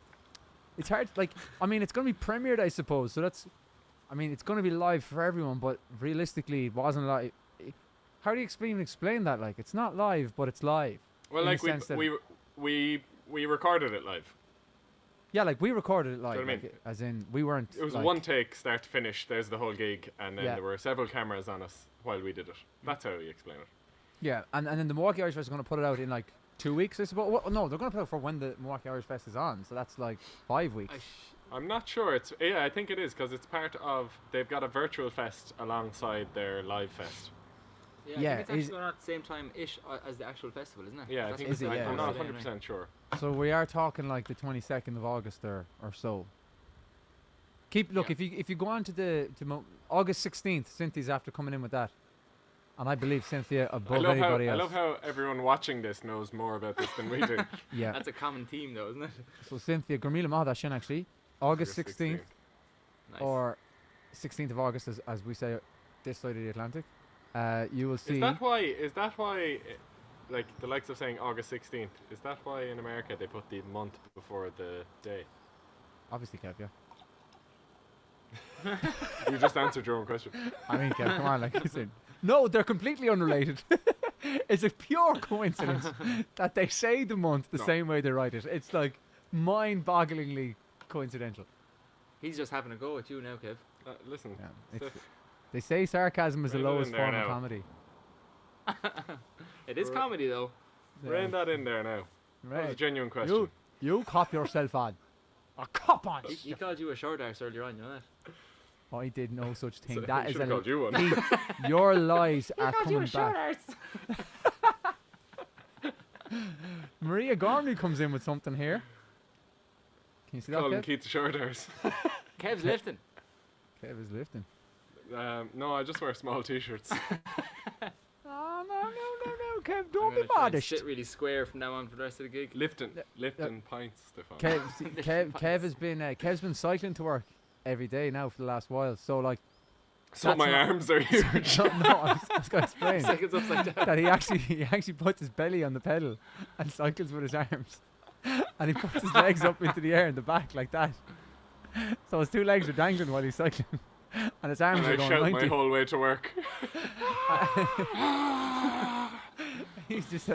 It's hard. Like, I mean, it's going to be premiered, I suppose. So that's, I mean, it's going to be live for everyone. But realistically, it wasn't live. How do you explain that? Like, it's not live, but it's live. Well, in the like sense that- we recorded it live. Yeah, like we recorded it live. what I mean? Like, as in, we weren't. It was like, one take, start to finish. There's the whole gig, and then Yeah. there were several cameras on us while we did it. That's how you explain it. Yeah, and then the Milwaukee Irish Fest is going to put it out in like 2 weeks, I suppose. Well, no, they're going to put it out for when the Milwaukee Irish Fest is on. So that's like 5 weeks. I'm not sure. Yeah, I think it is because it's part of. They've got a virtual fest alongside their live fest. Yeah, I think it's actually is- going on at the same time ish as the actual festival, isn't it? Yeah, I That's think what Is it? it's Yeah, I'm like not yeah. 100% sure. So we are talking like the 22nd of August or so. Look, Yeah. if you go on to August 16th, Cynthia's after coming in with that, and I believe Cynthia above anybody I else. love how everyone watching this knows more about this than we do. Yeah. That's a common theme, though, isn't it? So Cynthia, Gurmila Mahadashin actually, August 16th Nice. or 16th of August, as we say this side of the Atlantic. You will see. Is that why? Like the likes of saying August 16th? Is that why in America they put the month before the day? Obviously, Kev, yeah. You just answered your own question. I mean, Kev, come on, like, listen. No, they're completely unrelated. It's a pure coincidence that they say the month the No. same way they write it. It's like mind-bogglingly coincidental. He's just having a go at you now, Kev. Listen, Yeah, it's, Steph, they say sarcasm is the Rein it in lowest there form of now. comedy. It is Right. comedy, though. rein that in there now. That was a Right. genuine question. You cop yourself on. A cop on. He called you a short arse earlier on, you know that? I did no such thing. So That he is should have called you one. Your lies are coming back. arse. Maria Gormley comes in with something here. Can you see that, Call him Kev? Keith the Short Arse. Kev's lifting. Kev is lifting. No, I just wear small t-shirts. Oh, no, Kev, I'm don't be gonna try and modest. sit really square from now on for the rest of the gig. Lifting pints, Stefan. Kev has been Kev's been cycling to work every day now for the last while. So like, So that's my not- arms are huge. no, I was going to explain Seconds upside down. that he actually puts his belly on the pedal and cycles with his arms, and he puts his legs up into the air in the back like that. So his two legs are dangling while he's cycling, and his arms And are I going shout 90. my whole way to work. He's just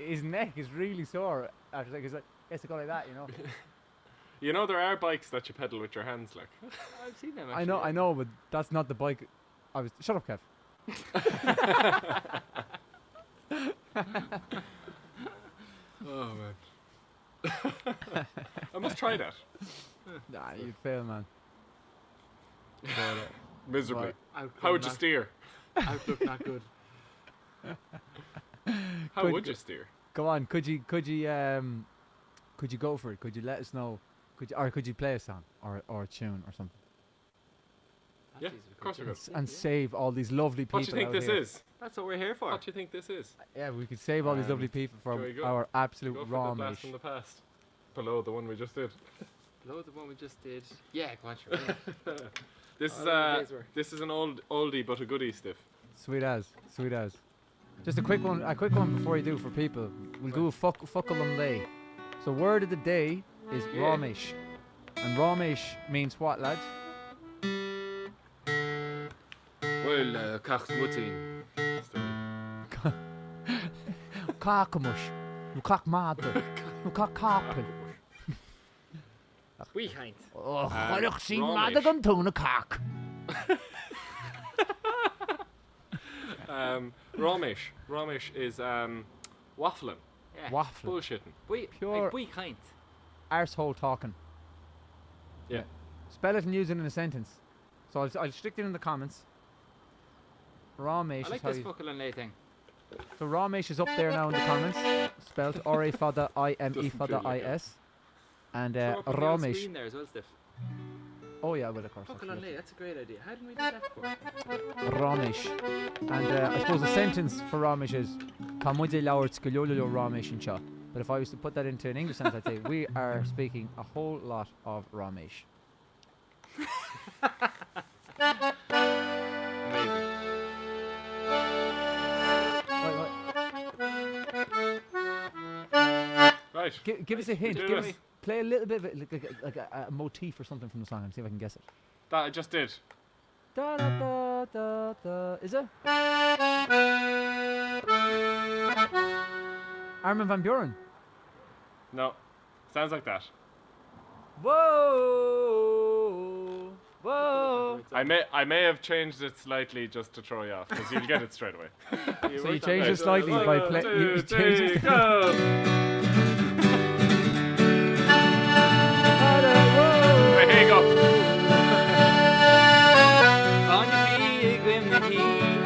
his neck is really sore after like, he has to go like that, you know. You know there are bikes that you pedal with your hands, like. I've seen them. I Actually, know, but that's not the bike. Shut up, Kev. Oh man. I must try that Nah, you'd fail, man. miserably. Right. How would you steer? Outlook not good. How Could would you- you steer? Go on, could you go for it? Could you let us know? Could you play a song or a tune or something Yeah, of course we could. and save all these lovely people? What do you think out this here? is? That's what we're here for. What do you think this is? Yeah, we could save all these lovely people shall from we go? our Go absolute for raw the blast meat. from the past. Below the one we just did. Below the one we just did. Yeah, go on, sure. This Oh, is the days were- this is an oldie but a goodie, Stiff. Sweet as. Just a quick one before you do for people. We'll do a fuckle on day. So word of the day is Yeah. Ramesh. And Ramesh means what, lads? Well, Kach's Mutin. Kakamush. Kak mader. Kak kapel. We kind. Oh, Ramesh. sien mader gan tuna kak. Ramesh is waffling, Yeah. Waffle. bullshitting. We, Pure- like, we kind. Arsehole talking. Yeah. Spell it and use it in a sentence. So I'll stick it in the comments. Ramesh I like is how this you... fucking and lay thing. So Ramesh is up there now in the comments. Spelled R-A-Fada I-M-E Doesn't Fada feel like it. I-S. And Throw up on the old Ramesh. screen there as well, Steph. Oh yeah, well of course. Fucking and absolutely. lay, that's a great idea. How didn't we do that before? Ramesh. And I suppose the sentence for Ramesh is Tá muide leabhart go leor le Ramesh anseo. But if I was to put that into an English sentence, I'd say we are speaking a whole lot of Ramesh. Amazing. Right. Right. Give us a hint. do Give us, this. play a little bit of it, like a motif or something from the song and see if I can guess it. That I just did. Da da da da da. Is it? Armin van Buuren. No. Sounds like that. Whoa, whoa. I may have changed it slightly just to throw you off, because you'll get it straight away. So you changed it slightly by One, playing. two, You changed three, it. go! Right, here you go. On je pilgrim met hier,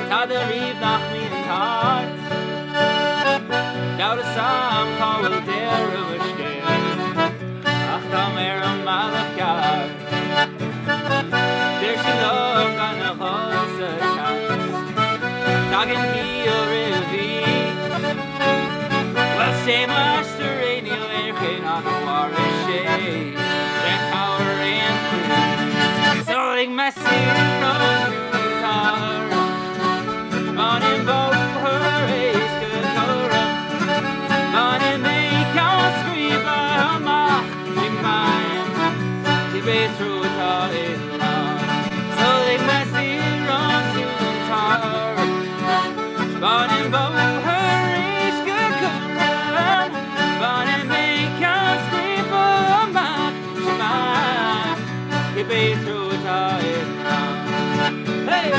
ta de rief nach mijn hart. Jouw de saam kan wel deren besteden, ach dan weer een malig jaar. There's je nog aan de grootste kans, dagen hier revie. Wel, say master, een heel erg geen ander is shade, that power and free. Zal ik mij zien als gitaar, van in boven is gekoren, van in mij kan schrijven, maar in mij, die weet hoe het al is. Zal ik mij zien als gitaar, van in boven is gekoren, van in mij kan schrijven, maar in mij, die weet hoe het al is. Hey!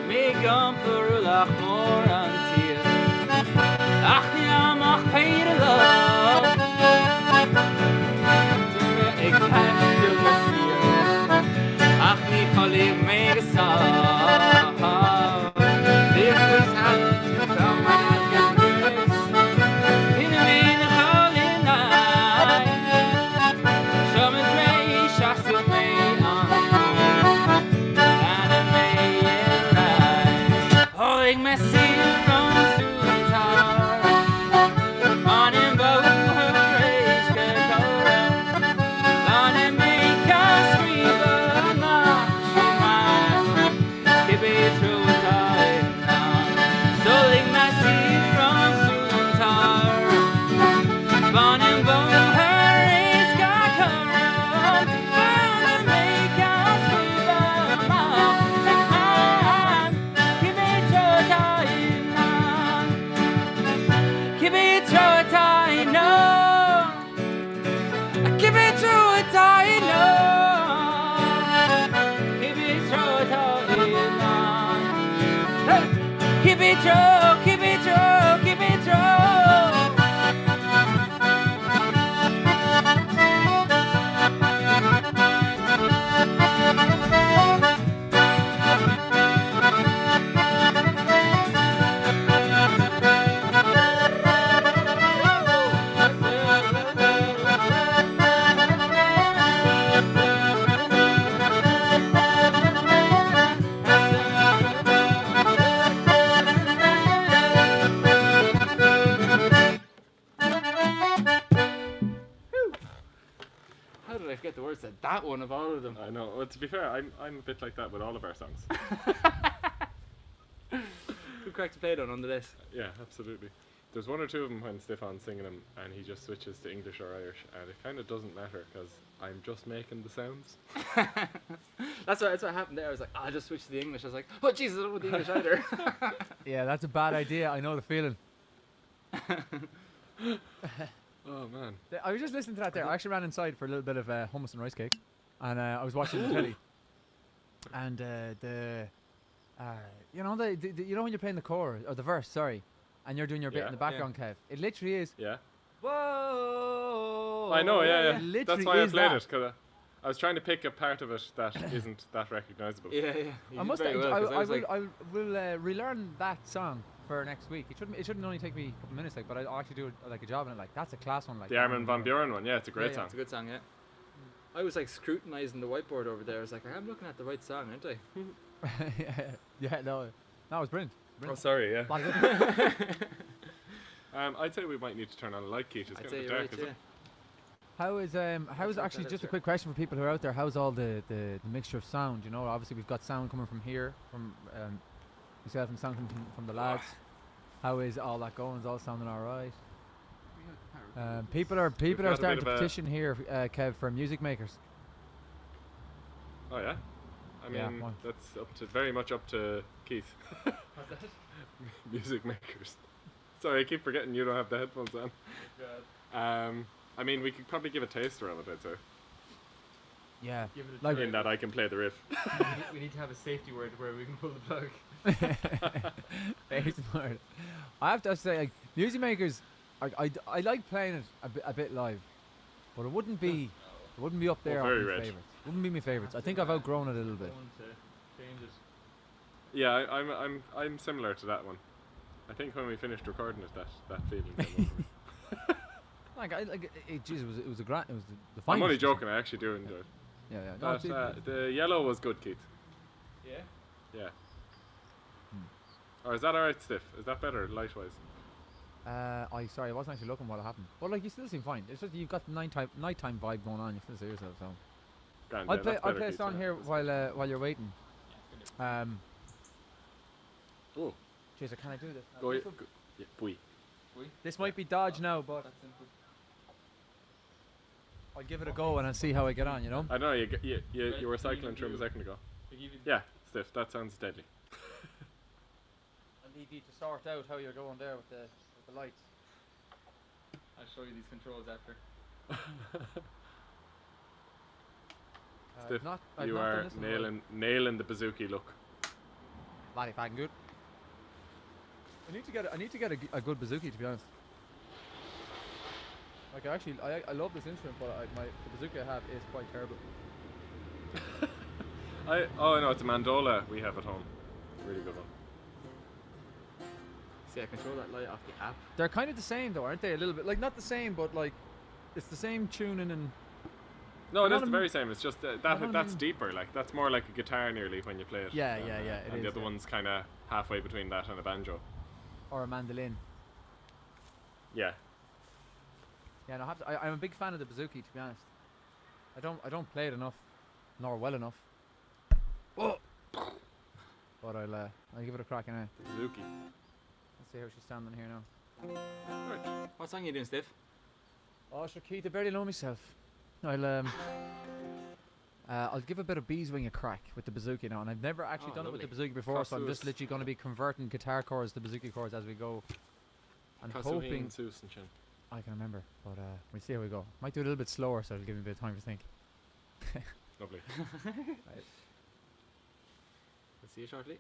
Me gumper lach more an tier. Ach ja, mach keine love. Ik heb je gesierd. Ach, niet alleen meegestaan. Dit is aan van mijn gemis. In een wenig al in mij. Zo met mij, schacht het mij aan. Ik me zien van Soetar, van in boven is gekoren, van in mij kan schrijven, maar je maakt, ik weet hoe het al is. Zal ik me zien van Soetar, van in boven is gekoren, van in mij kan schrijven, maar je maakt, ik weet hoe het al is. Give it to it, I know. Give it to it, I know. Give it to it, I know. Hey! Give it to, give it to, give it to. How did I forget the words to that one of all of them? I know. Well, to be fair, I'm a bit like that with all of our songs. Who cracked the plate on under this? Yeah, absolutely. There's one or two of them when Stefan's singing them and he just switches to English or Irish, and it kind of doesn't matter because I'm just making the sounds. That's what happened there. I was like, I'll just switch to the English. I was like, oh Jesus, I don't know the English either. Yeah, that's a bad idea. I know the feeling. Oh man. I was just listening to that there. I actually ran inside for a little bit of hummus and rice cake, and I was watching the telly. And you know you know when you're playing the chorus or the verse, sorry, and you're doing your bit Yeah. in the background, Kev. It literally is. Yeah. Whoa! I know, yeah. It literally That's why I is played that. it, because I was trying to pick a part of it that isn't that recognisable. yeah. You I did must. very well, 'cause I was will. like, I will relearn that song for next week. It shouldn't only take me a couple minutes, like, but I'll actually do like a job on it. Like that's a class one. Like The Armin van Buuren one, yeah, it's a great Yeah, song. It's a good song, yeah. I was like scrutinizing the whiteboard over there. I was like, I'm looking at the right song, aren't I? yeah, no, it was brilliant. Oh, sorry, yeah. Lot of good- I'd say we might need to turn on a light, Keith. It's I'd getting say a you're bit dark, right, is yeah. it? How is That's actually better, just a sure. quick question for people who are out there? How's all the mixture of sound? You know, obviously we've got sound coming from here, from yourself, and sound coming from the lads. How is all that going? Is all sounding all right? People are got a starting bit to of a- petition here, Kev, for music makers. Oh yeah. I Yeah, mean, why? that's very much up to Keith. What's that? Music makers. Sorry, I keep forgetting you don't have the headphones on. I mean, we could probably give a taster of it, I'd say. Yeah, Give it a like try. In that I can play the riff. we need to have a safety word where we can pull the plug. Very smart. I have to say, like, music makers, I like playing it a bit live, but it wouldn't be up there. very on my rich. favorites. Wouldn't be my favorites. I think I've outgrown it a little bit. Yeah, I'm similar to that one. I think when we finished recording it, that feeling came over me. Like, geez, it was a grand. It was the I'm finest. only joking, I actually do enjoy it. Yeah, yeah. No, But, the yellow was good, Keith. Yeah? Yeah. Or is that alright, Stiff? Is that better, light-wise? Sorry, I wasn't actually looking what happened. But like, you still seem fine. It's just you've got the nighttime vibe going on. You still see yourself. So Grand, I'll yeah, play. that's I'll better, play a Keith, song yeah. here while you're waiting. Oh, Jeez, can I do this? go, yeah, bui. This might be dodge now, but That's simple. I'll give it a go and I'll see how I get on. You know. I know, you were cycling through 'em a second ago. Yeah, Stiff, that sounds deadly. I need you to sort out how you're going there with the lights. I'll show you these controls after. Stiff, I've you not done are this in a while. nailing the bazooki look. Bloody fucking good. I need to get a good bazooki, to be honest. Like, I love this instrument, but the bazooki I have is quite terrible. No, it's a mandola we have at home. Really good one. See, I control that light off the app. They're kind of the same, though, aren't they? A little bit, like, not the same, but like it's the same tuning and. No, it Not is a the m- very same. It's just know that's what I mean. deeper. Like that's more like a guitar nearly when you play it. Yeah, than, yeah, yeah, it and the is, other yeah. one's kind of halfway between that and a banjo. Or a mandolin. Yeah. Yeah, no, I'm a big fan of the bazooki, to be honest. I don't play it enough, nor well enough. Oh. But I'll give it a crack anyway. Bazooki. Let's see how she's standing here now. Right. What song are you doing, Steve? Oh, sure, Keith, I barely know myself. I'll give a bit of Beeswing a crack with the bazooki now, and I've never actually Oh, done it with the lovely. bazooki before, so I'm just Crossus. literally going to be converting guitar chords to bazooki chords as we go. And hoping Kasuhin, Susan Chin. I can remember, but we'll see how we go. Might do it a little bit slower, so it'll give me a bit of time to think. Lovely. Right. We'll see you shortly.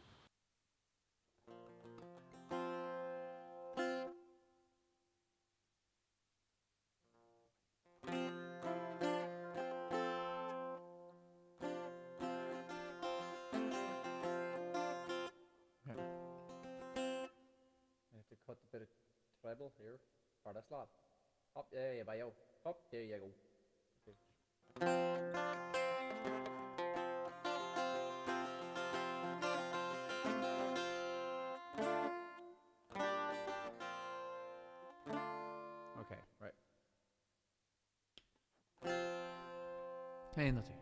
I have to cut a bit of treble here, or the slot. Up there, you yo. Up there you go. Okay, right. Hey, nothing.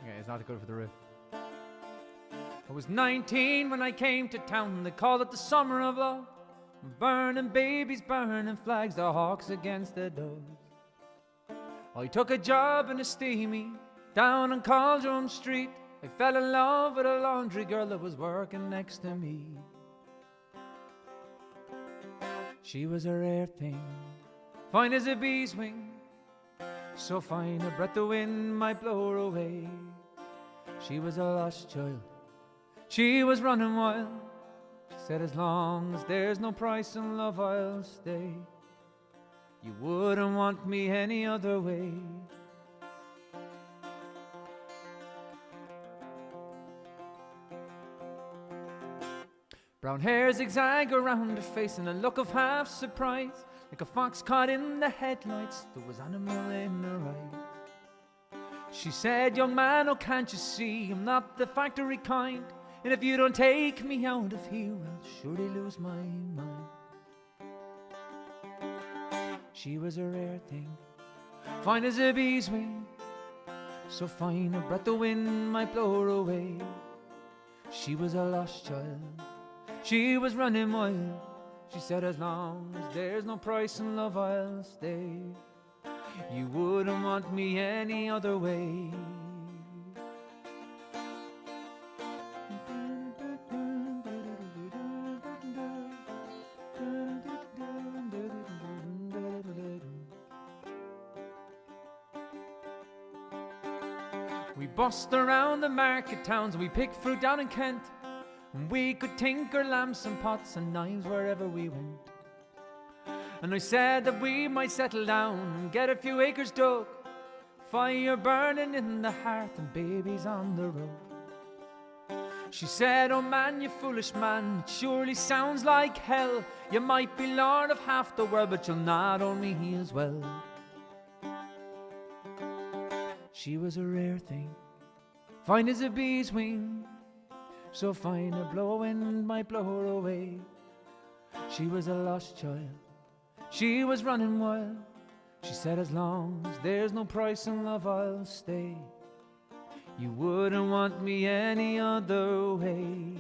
Okay, it's not good for the riff. I was 19 when I came to town. They called it the summer of love. Burning babies, burning flags, the hawks against the doves. I took a job in a steamy down on Caldrum Street. I fell in love with a laundry girl that was working next to me. She was a rare thing, fine as a bee's wing, so fine a breath the wind might blow her away. She was a lost child, she was running wild. She said, as long as there's no price in love, I'll stay. You wouldn't want me any other way. Brown hair zigzag around her face and a look of half surprise. Like a fox caught in the headlights, there was animal in her eyes. She said, young man, oh can't you see, I'm not the factory kind. And if you don't take me out of here, I'll surely lose my mind. She was a rare thing, fine as a bee's wing, so fine a breath the wind might blow her away. She was a lost child, she was running wild. She said, as long as there's no price in love, I'll stay. You wouldn't want me any other way. We bust around the market towns, we pick fruit down in Kent, and we could tinker lamps and pots and knives wherever we went. And I said that we might settle down and get a few acres dug, fire burning in the hearth and babies on the road. She said, oh man, you foolish man, it surely sounds like hell. You might be lord of half the world, but you'll not own me as well. She was a rare thing, fine as a bee's wing, so fine a blowing might blow her away. She was a lost child, she was running wild. She said, as long as there's no price in love, I'll stay. You wouldn't want me any other way.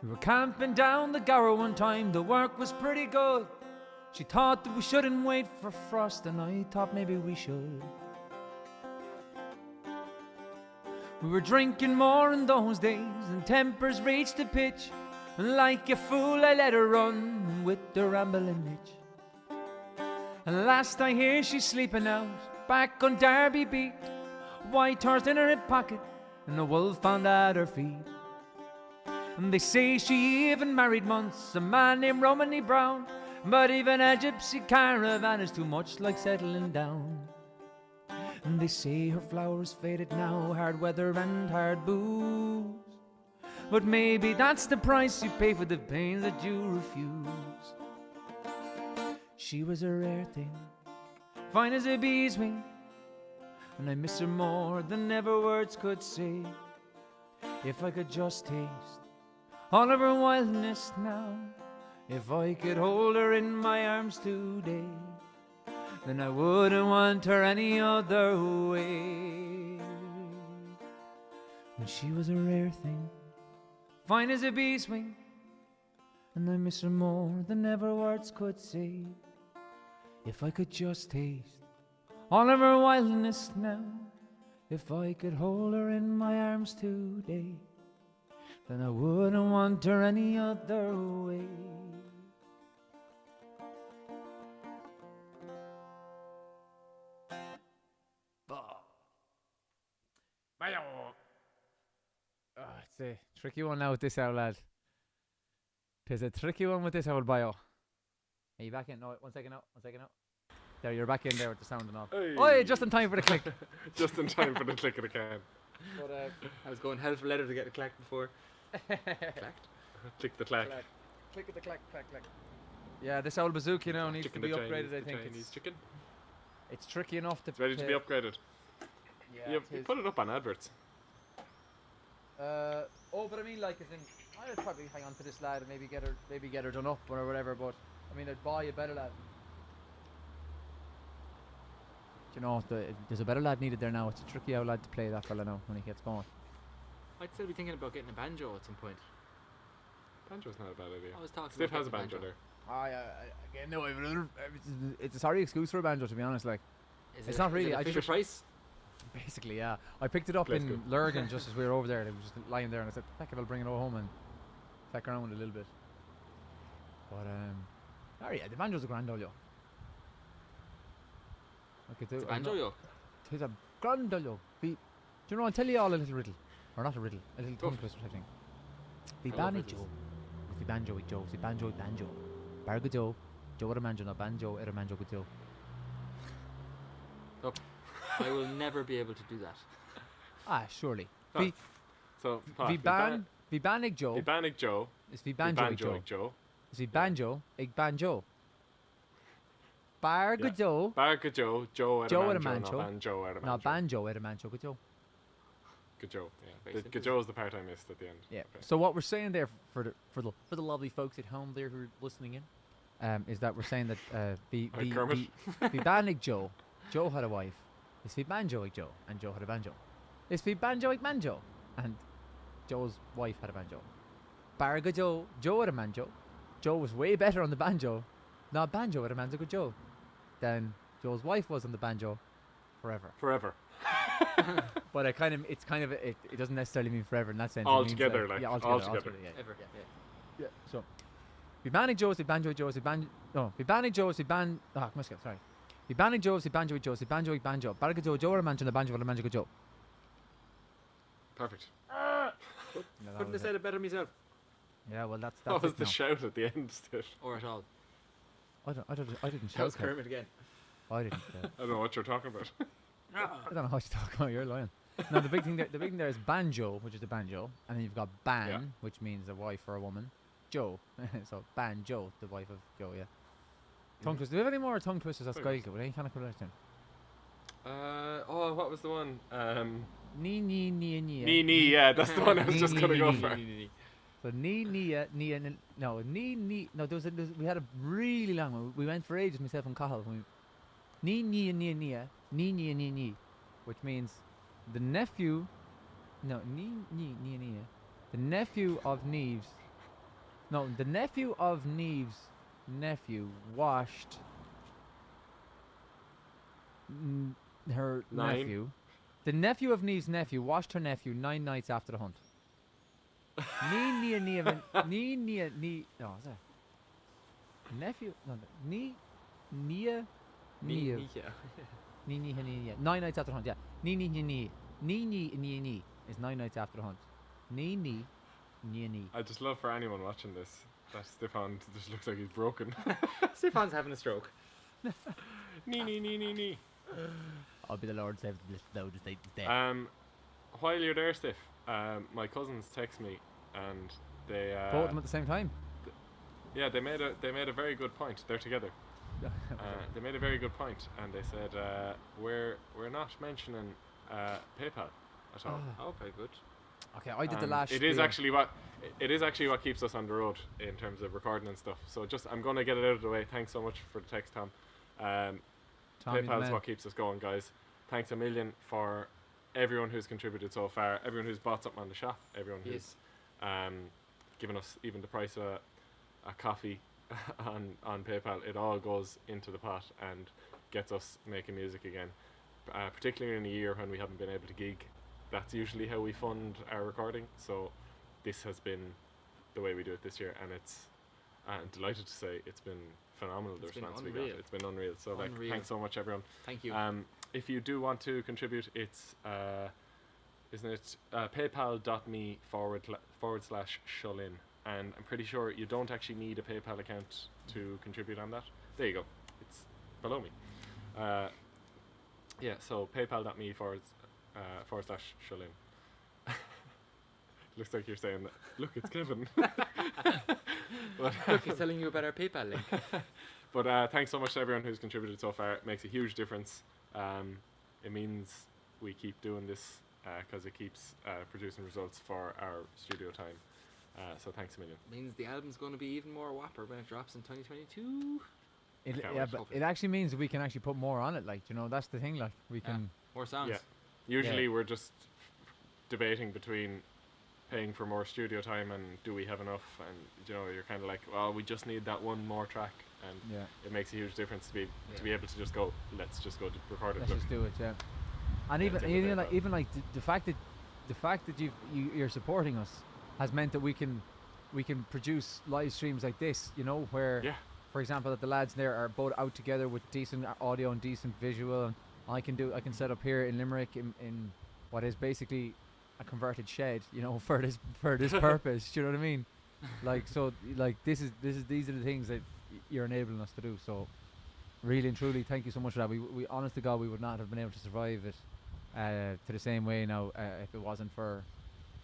We were camping down the Gower one time, the work was pretty good. She thought that we shouldn't wait for frost, and I thought maybe we should. We were drinking more in those days, and tempers reached a pitch, and like a fool I let her run with the rambling itch. And last I hear she's sleeping out back on Derby Beat, white horse in her hip pocket and a wolf found at her feet. And they say she even married once a man named Romany Brown, but even a gypsy caravan is too much like settling down. And they say her flowers faded now, hard weather and hard booze, but maybe that's the price you pay for the pains that you refuse. She was a rare thing, fine as a bee's wing, and I miss her more than ever words could say. If I could just taste all of her wildness now, if I could hold her in my arms today, then I wouldn't want her any other way. And she was a rare thing, fine as a bee's wing, and I miss her more than ever words could say. If I could just taste all of her wildness now, if I could hold her in my arms today, then I wouldn't want her any other way. It's a tricky one now with this old lad. There's a tricky one with this old bio. Are you back in? No, one second out. There, you're back in there with the sound and all. Hey. Oh, yeah, just in time for the click. Just in time for the click of the can. But I was going hell for leather to get a clack before. Clacked? Click the clack. Click at the clack. Yeah, this old bazooka, needs Chicken to be the upgraded. Chinese, I the think Chinese chicken. it's tricky enough to. It's ready to be upgraded. Yeah, You put it up on adverts. But I mean, like, as in, I'd probably hang on to this lad and maybe get her done up or whatever. But I mean, I'd buy a better lad. Do you know, there's a better lad needed there now. It's a tricky old lad to play that fella now when he gets going. I'd still be thinking about getting a banjo at some point. Banjo's not a bad idea. I was talking Steve about has a getting banjo there. Again, no, it's a sorry excuse for a banjo, to be honest. Like, Is it's it- not really, Is it I a Fisher just- Price? basically, yeah. I picked it up Plays in good. Lurgan just as we were over there. It was just lying there, and I said, "Heck, if I'll bring it home and feck around with it a little bit." But yeah, the banjo's a grand olio. It's a banjo yoke. It's a grand olio. Do you know? I'll tell you all a little riddle, or not a riddle, a little tongue Go. twister type thing. Fi I love banjo riddles. Joe, fi banjo with Joe, fi banjo with banjo, Barga Joe, Joe with a banjo, not banjo, with a banjo with Joe. I will never be able to do that. Ah, surely. Oh, Vi So, vi banig Joe. Vibanig Joe. Is vi banjo ig Joe. Joe. Is vi banjo ig banjo. Bar Yeah. Joe. Barga Joe. Joe at Joe a at a manjo. mancho. Not banjo at a Not manjo. banjo, with a banjo with Joe. Good Joe. Yeah. Very The simple. Joe is the part I missed at the end. Yeah. Okay. So what we're saying there for the lovely folks at home there who are listening in, is that we're saying that Hi, Kermit. the banig Joe had a wife. It's the banjo ig Joe, and Joe had a banjo. It's the banjo ig banjo, and Joe's wife had a banjo. Barga Joe had a banjo. Joe was way better on the banjo, not banjo with a banjo with Joe, than Joe's wife was on the banjo forever. Forever. But it doesn't necessarily mean forever in that sense. It means Altogether, like, yeah, altogether. yeah. Ever. Yeah. Yeah, so vi bannig Joe, vi banjo Joe, vi banjo. No, vi bannig Joe, vi ban. Ah, come on, sorry. Vi bannig Joe, vi banjo Joe, vi banjo ig banjo. Barga Joe or banjo, the banjo or the banjo Joe. Perfect. Couldn't have said it better myself. Yeah, well that's That was it the now. shout at the end, Steve. Or at all. I didn't That shout. was Kerr. Kermit again. I didn't. I don't know what you're talking about. I don't know how you talk about. You're lying. No, the big thing there is banjo, which is the banjo, and then you've got ban, Yeah. which means a wife or a woman. Joe, so banjo, the wife of Joe. Yeah. Tongue twisters. Do we have any more tongue twisters? That's Tongue Gaelic. Would any kind of correction? What was the one? Ni ni ni ni. Nee, yeah, that's the one I was Nee, just nee, gonna nee, go nee, for. So we had a really long one. We went for ages, myself and Cahill. Ni, which means the nephew. No, the nephew of Neve's. No, the nephew of Neve's nephew washed her 9. nephew. The nephew of Neve's nephew washed her nephew 9 nights after the hunt. Ni. No, is that nephew? No, Nia. Yeah. Ni. 9 nights after the hunt. Yeah. Ni. Ni is 9 nights after the hunt. Ni. I just love for anyone watching this that Stefan just looks like he's broken. Stefan's having a stroke. Nee. I'll be the Lord save the loudest day today. While you're there, Steph, my cousins text me and they Both of them at the same time. yeah, they made a very good point. They're together. They made a very good point, and they said we're not mentioning PayPal at all. Oh, very good. Okay, I did the And last. It is spiel. actually what keeps us on the road in terms of recording and stuff. So I'm gonna get it out of the way. Thanks so much for the text, Tom. Tommy the PayPal's man. what keeps us going, guys. Thanks a million for everyone who's contributed so far, everyone who's bought something on the shop, everyone who's given us even the price of a coffee on PayPal. It all goes into the pot and gets us making music again. Particularly in a year when we haven't been able to gig, that's usually how we fund our recording. So this has been the way we do it this year, and I'm delighted to say it's been phenomenal. The It's been response we got, unreal. it's been unreal. So like, Unreal. thanks so much, everyone. Thank you. If you do want to contribute, it's isn't it paypal.me/Shullin, and I'm pretty sure you don't actually need a PayPal account to contribute on that. There you go, it's below me. Yeah, so paypal.me/Shullin. Looks like you're saying that. Look, it's Kevin. But, Look, he's telling you about our PayPal link. but thanks so much to everyone who's contributed so far. It makes a huge difference. It means we keep doing this because it keeps producing results for our studio time. So thanks a million. Means the album's going to be even more whopper when it drops in 2022. It, can't yeah, wait. but it actually means we can actually put more on it. Like, you know, that's the thing. Like, we Yeah. can. More songs. Yeah. Usually we're just debating between paying for more studio time and do we have enough, and you know, you're kind of like, well, we just need that one more track, and Yeah. it makes a huge difference to be Yeah. able to just go, let's just go to record it. Let's Look, just do it. Yeah. And Yeah, even it's in the even like PayPal. even like the fact that you're supporting us has meant that we can produce live streams like this. You know, where yeah, for example, that the lads there are both out together with decent audio and decent visual, and I can set up here in Limerick in what is basically a converted shed, you know, for this purpose. Do you know what I mean? Like, so like these are the things that you're enabling us to do. So, really and truly, thank you so much for that. We honest to God, we would not have been able to survive it to the same way now if it wasn't for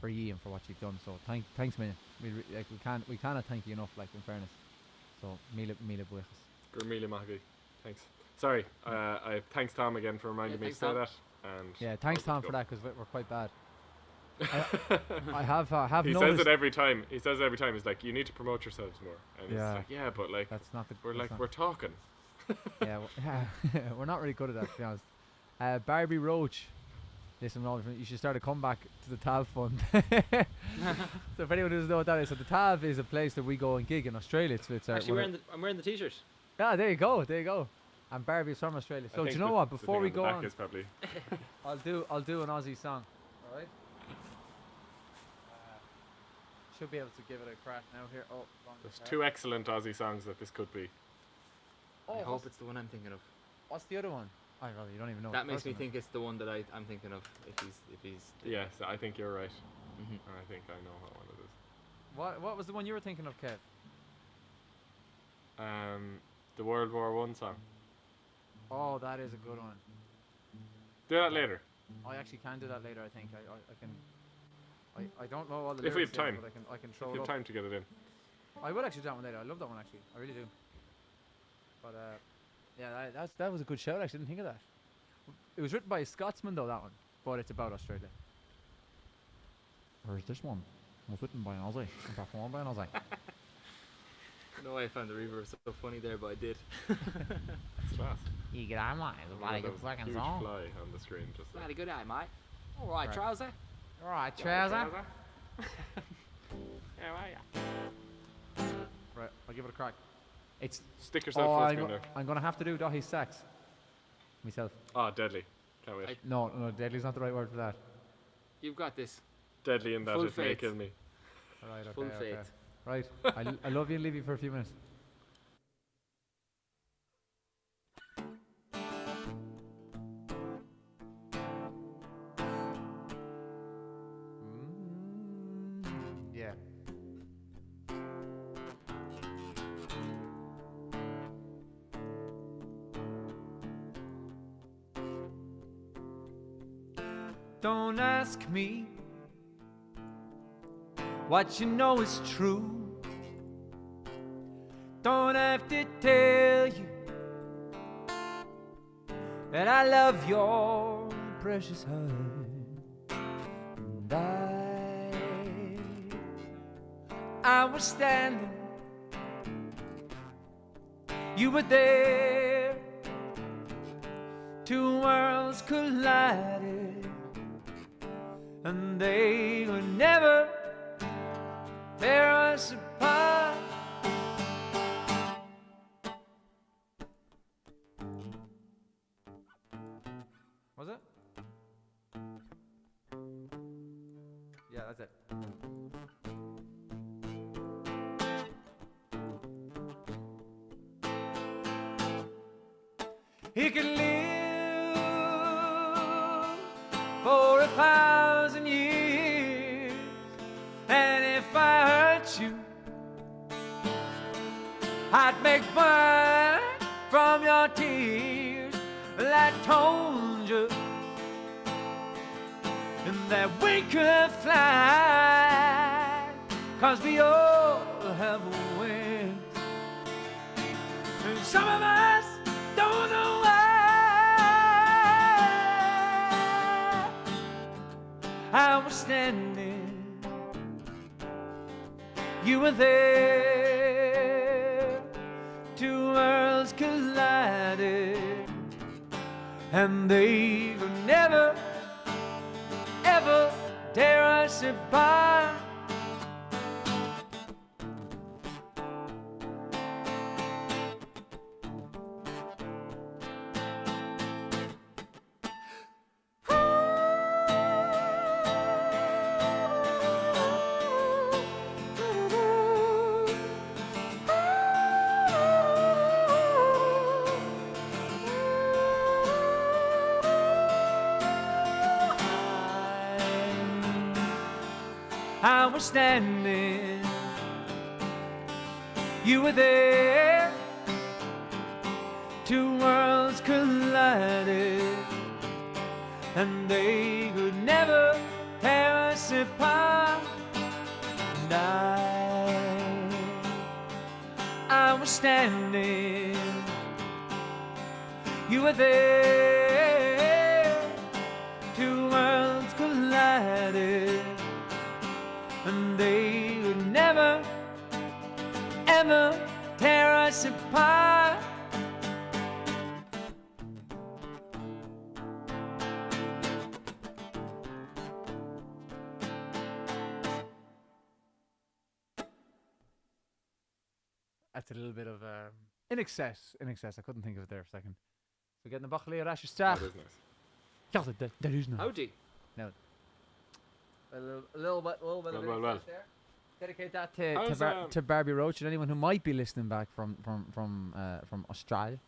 ye and for what you've done. So thanks man. We cannot thank you enough. Like in fairness. So mille buenas. Gur mille maithí. Thanks. Sorry, I thanks Tom again for reminding me to thanks, say Tom. that. And Yeah, thanks I'll Tom go. for that because we're quite bad. I have He noticed. says it every time. He says it every time. He's like, "You need to promote yourselves more." And Yeah. it's like, "Yeah, but like That's not the. we're that's like not- we're talking." yeah, we're not really good at that, to be honest. Barbie Roach. Listen, you should start a comeback to the TAV fund. So if anyone doesn't know what that is, so the TAV is a place that we go and gig in Australia. It's Actually, I'm wearing the t-shirt. yeah, there you go. And Barbie's from Australia. I So do think you know the- what? the Before thing we on the go back on, is probably I'll do an Aussie song. All right. Should be able to give it a crack now. Here. Oh, wrong there's guitar. 2 excellent Aussie songs that this could be. Oh, I hope what's, it's the one I'm thinking of. what's the other one? Oh, well, you don't even know. That the makes me person. think it's the one that I'm thinking of. If he's. Yes, I think you're right. Mhm. And I think I know what one it is. What was the one you were thinking of, Kev? The World War One song. Oh, that is a good one. Do that later. I actually can do that later. I think I can. I don't know all the If we lyrics have yet, time. but I can throw You it have up. time to get it in. I will actually do that one later. I love that one actually. I really do. But yeah, that was a good shout. I actually didn't think of that. It was written by a Scotsman though, that one, but it's about Australia. Whereas this one was written by an Aussie and performed by an Aussie. No, I found the reverb so funny there, but I did. It's class. You get on mine. It's a bloody There good was a fucking huge song. fly on the screen just there. Bloody good eye, mate. All right, Right. trouser. All right, trouser. How are ya? Right, I'll give it a crack. It's. Stick yourself Oh, full I'm, screen there. I'm gonna have to do Dahi's sax. Myself. Oh, deadly. Can't wait. No, deadly's not the right word for that. You've got this. Deadly in that Full it may faith. kill me. Right, okay, Full okay. faith. Right, I love you and leave you for a few minutes. Yeah. Don't ask me what you know is true. Don't have to tell you that I love your precious heart. And I was standing, you were there. Two worlds collided, and they would never tear us apart. Was it? Yeah, that's it. He could live for 1,000 years, and if I hurt you, I'd make blood from your tears. Well, I told you that we could fly, 'cause we all have wings, and some of us don't know why. I was standing, you were there. Two worlds collided, and they could never, ever tear us apart. I was standing, you were there. two worlds collided, and they could never tear us apart. And I was standing, you were there, two worlds collided, and they would never, ever tear us apart. That's a little bit of in excess. I couldn't think of it there for a second. So getting the Bachelor Rash That staff. is nice. Yeah, that is nice. Howdy. A little bit Well. there. Dedicate that to How's, to Barbie Roach and anyone who might be listening back from Australia.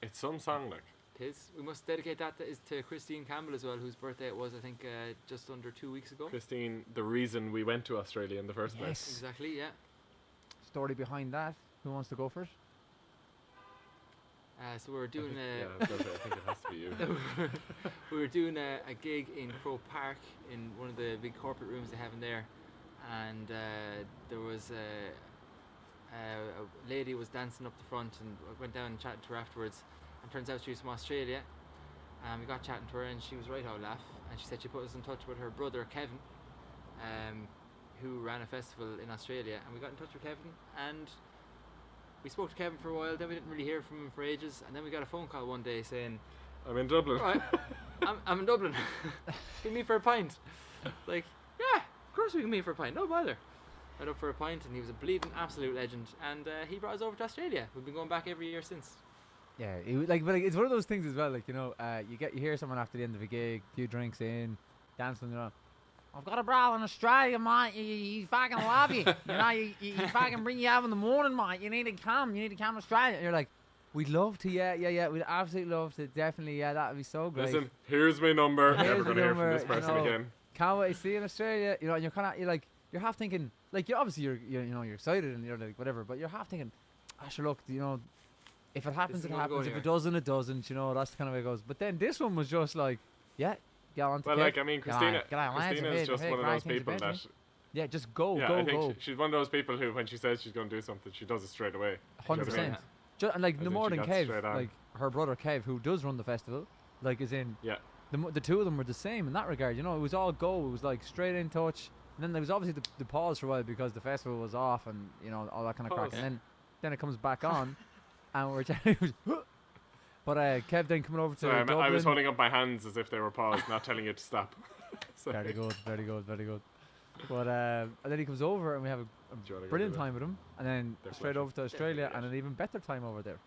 It's some song like. Tis. We must dedicate that to Christine Campbell as well, whose birthday it was, I think, just under 2 weeks ago. Christine, the reason we went to Australia in the first place. Yes. Exactly, yeah. Story behind that. Who wants to go first? So we were doing Yeah, I was gonna say, I think it has to be you. we were doing a gig in Crow Park in one of the big corporate rooms they have in there, and there was a lady was dancing up the front, and I went down and chatted to her afterwards, and turns out she was from Australia, and we got chatting to her, and she was right out laugh, and she said she put us in touch with her brother Kevin, who ran a festival in Australia, and we got in touch with Kevin, and we spoke to Kevin for a while, then we didn't really hear from him for ages, and then we got a phone call one day saying, I'm in Dublin. right, I'm in Dublin, can you meet for a pint? Like, yeah, of course we can meet for a pint, no bother. Went up for a pint, and he was a bleeding absolute legend, and he brought us over to Australia. We've been going back every year since. Yeah, but it's one of those things as well. Like, you know, you hear someone after the end of a gig, a few drinks in, dancing, you know. I've got a bra in Australia, mate. You fucking love you. You know, you fucking bring you out in the morning, mate. You need to come to Australia. And you're like, we'd love to, yeah. We'd absolutely love to, definitely, yeah. That'd be so great. Listen, here's my number. Here's Never my gonna hear from number, this you person know. again. Can't wait to see you in Australia. You know, and you're half thinking, like, you're excited and you're like whatever, but you're half thinking, sure, look, you know, if it happens, isn't it gonna go happens. If it anywhere. doesn't, it doesn't. You know, that's the kind of way it goes. But then this one was just like, yeah, get on to Well, Kev. like, I mean, Christina lads, is just one of those people that. Yeah, just go, Yeah, go, I think go. she's one of those people who, when she says she's going to do something, she does it straight away. You know what I mean? 100%. And like, As no in more she than got Kev, straight on. like her brother Kev, who does run the festival, like, is in. Yeah. The two of them were the same in that regard. You know, it was all go. It was like straight in touch. And then there was obviously the pause for a while because the festival was off and, you know, all that kind of crack. Pause. And then it comes back on, and we're but Kev then coming over to Sorry, Dublin. I was holding up my hands as if they were paused, not telling you to stop. Very good. But and then he comes over and we have Do you wanna a go brilliant do that? time with him, and then They're straight flashing. over to Australia Definitely, and an even better time over there.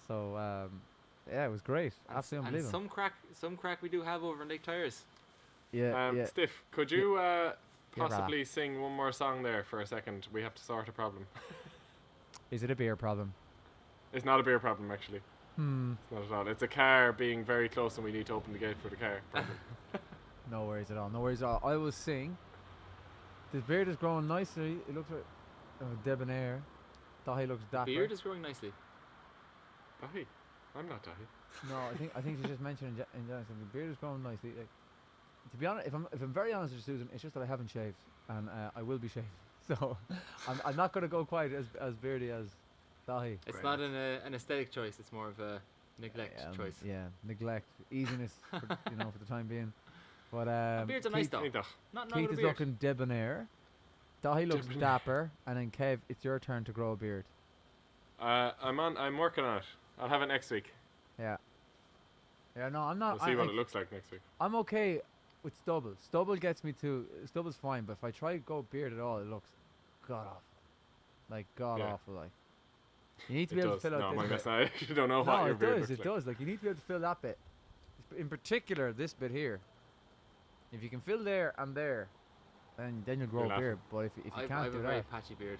So yeah, it was great. Absolutely And unbelievable. some crack we do have over in Lake Tyres. Yeah. Stiff, could you brother. possibly sing one more song there for a second? We have to sort a problem. Is it a beer problem? It's not a beer problem, actually. It's not at all. It's a car being very close and we need to open the gate for the car problem. No worries at all. I will sing. This beard is growing nicely. It looks like debonair. Dahi looks dapper. Beard is growing nicely. Dahi? I'm not Dahi. No, I think she just mentioned in general, the beard is growing nicely. Like, to be honest, if I'm very honest with you, Susan, it's just that I haven't shaved, and I will be shaved. So I'm not going to go quite as beardy as Dahi. It's Right. not an aesthetic choice. It's more of a neglect choice. Yeah, neglect, easiness, for, for the time being. But Beards are nice Keith, though. Neither. Not Keith with a is beard. looking debonair. Dahi looks dapper, and then Kev, it's your turn to grow a beard. I'm working on it. I'll have it next week. Yeah. Yeah, no, I'm not. We'll see what it looks like next week. I'm okay with stubble. Stubble gets me to. Stubble's fine, but if I try to go beard at all, it looks god awful. Like god Yeah. awful. Like you need to It be able does. to fill No, out my this gosh, bit. I actually don't know what No, your it beard does. looks It does. Like you need to be able to fill that bit. In particular, this bit here. If you can fill there and there, then you'll grow You're a beard. laughing. But if you I've can't a do very that, patchy beard.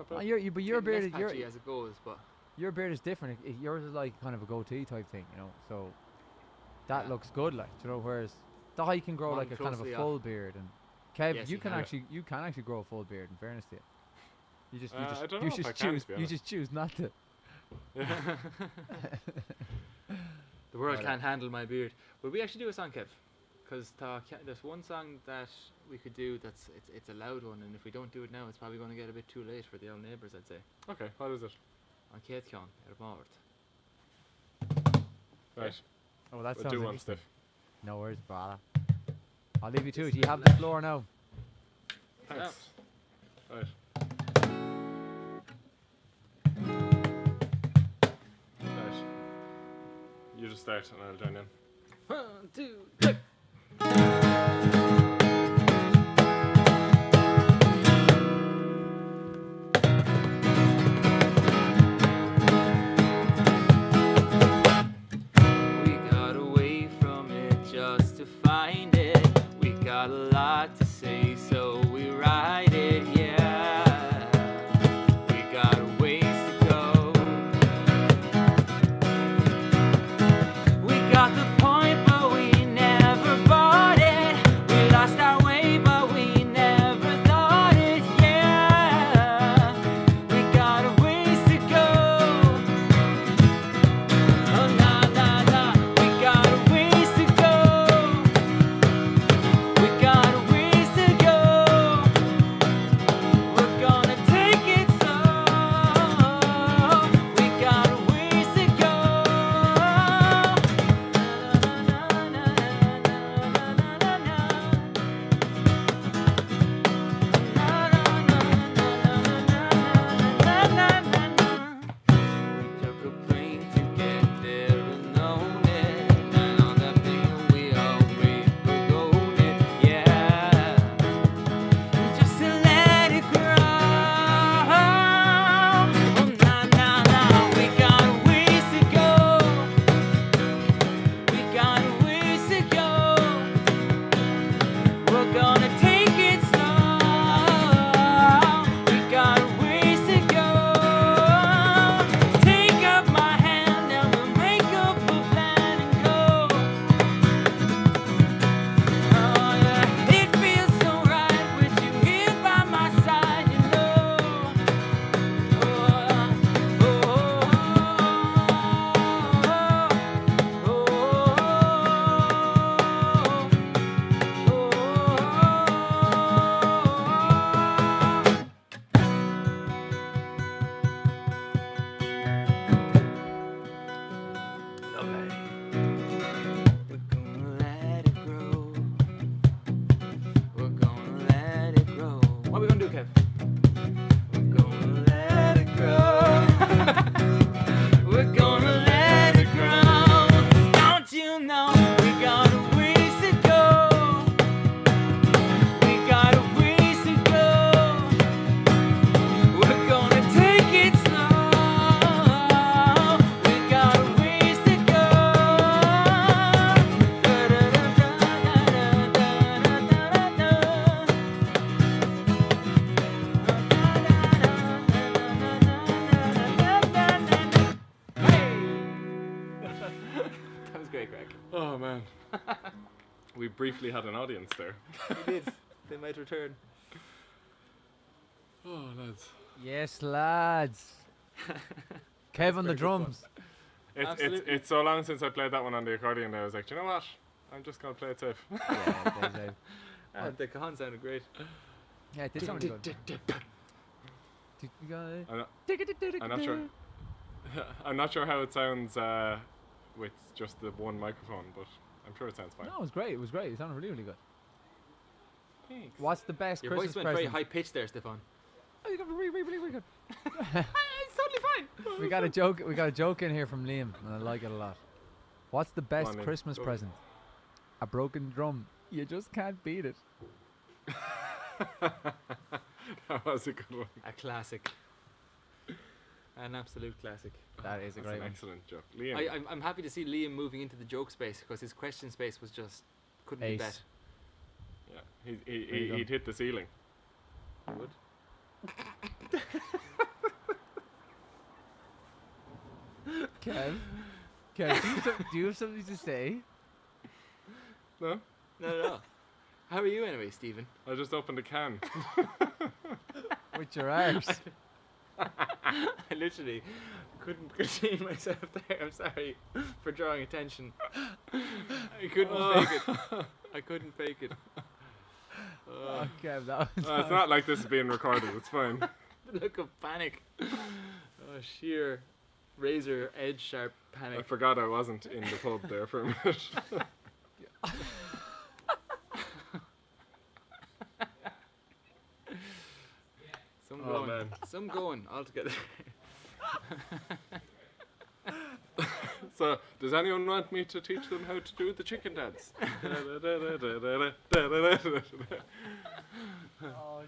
but your beard, Less is- your patchy as it goes, but your beard is different. Yours is like kind of a goatee type thing, So that Yeah. looks good, like Whereas Dahi can grow Mine like a kind of a closely full beard, and Kev, Yes, you he can can. actually grow a full beard. In fairness to you, you just I don't you know if I just can, choose to be you honest. just choose not to. The world Right. can't handle my beard. Will we actually do a song, Kev? Because there's one song that we could do it's a loud one, and if we don't do it now, it's probably going to get a bit too late for the old neighbours, I'd say. Okay, what is it? On Kate Con, out of Mort. Right, Oh, that we'll sounds do one, interesting. Stiff. No worries, brother. I'll leave you to it. You have the floor now. Thanks. Right. Right. You just start and I'll join in. 1, 2, 3. We got away from it just to find it. We got a lot to say, so we write it, yeah. We got a ways to go. We got the point, but we never bought it. We lost our way, but we never thought it, yeah. We got a ways to go. Oh, nah, nah, nah. We got a ways to go. We got a ways to go. We're gonna take it slow. We got a ways to go. We took a plane to get there alone, and on that plane we always forgot it, yeah. Just to let it grow. Oh, nah, nah, nah. We got a ways to go. We got a ways to go. We're gonna take it slow. We got a ways to go. Take up my hand and we'll make up a plan and go. Oh yeah, it feels so right with you here by my side, you know. We're gonna let it grow. We're gonna let it grow. What are we gonna do, Kev? We're gonna let it grow. We're gonna let it grow. Don't you know we got a ways to go? We got a ways to go. We're gonna take it slow. We got a ways to go. That was great, Greg. Oh man. We briefly had an audience there. We did. They might return. Oh lads. Yes, lads. Kev on the very good drums. Absolutely. It's so long since I played that one on the accordion that I was like, "Do you know what? I'm just gonna play it safe. Ah, the cajon sounded great. Yeah, it did sound good. I'm not sure. I'm not sure how it sounds with just the one microphone, but I'm sure it sounds fine. No, it was great. It was great. It sounded really, really good. Thanks. What's the best Your Christmas voice went very present? high pitched there, Stefan. Oh, you got really, really, really good. It's totally fine. We got a joke. We got a joke in here from Liam, and I like it a lot. What's the best on, Liam. Christmas Go. present? A broken drum. You just can't beat it. That was a good one. A classic. An absolute classic. That is a That's great an one. excellent joke. Liam. I'm happy to see Liam moving into the joke space because his question space was just couldn't be Ace. bet. Yeah, There you go. he'd hit the ceiling. Good. Kev, do you have something to say? No, No. How are you anyway, Stephen? I just opened a can. With your arse. I literally couldn't contain myself there. I'm sorry for drawing attention. I couldn't fake it. I couldn't fake it. Okay, that was It's not like this is being recorded. It's fine. The look of panic. Sheer razor edge sharp I panic. forgot I wasn't in the pub there for a minute. Some Oh, going. man. Some going altogether. So, does anyone want me to teach them how to do the chicken dance?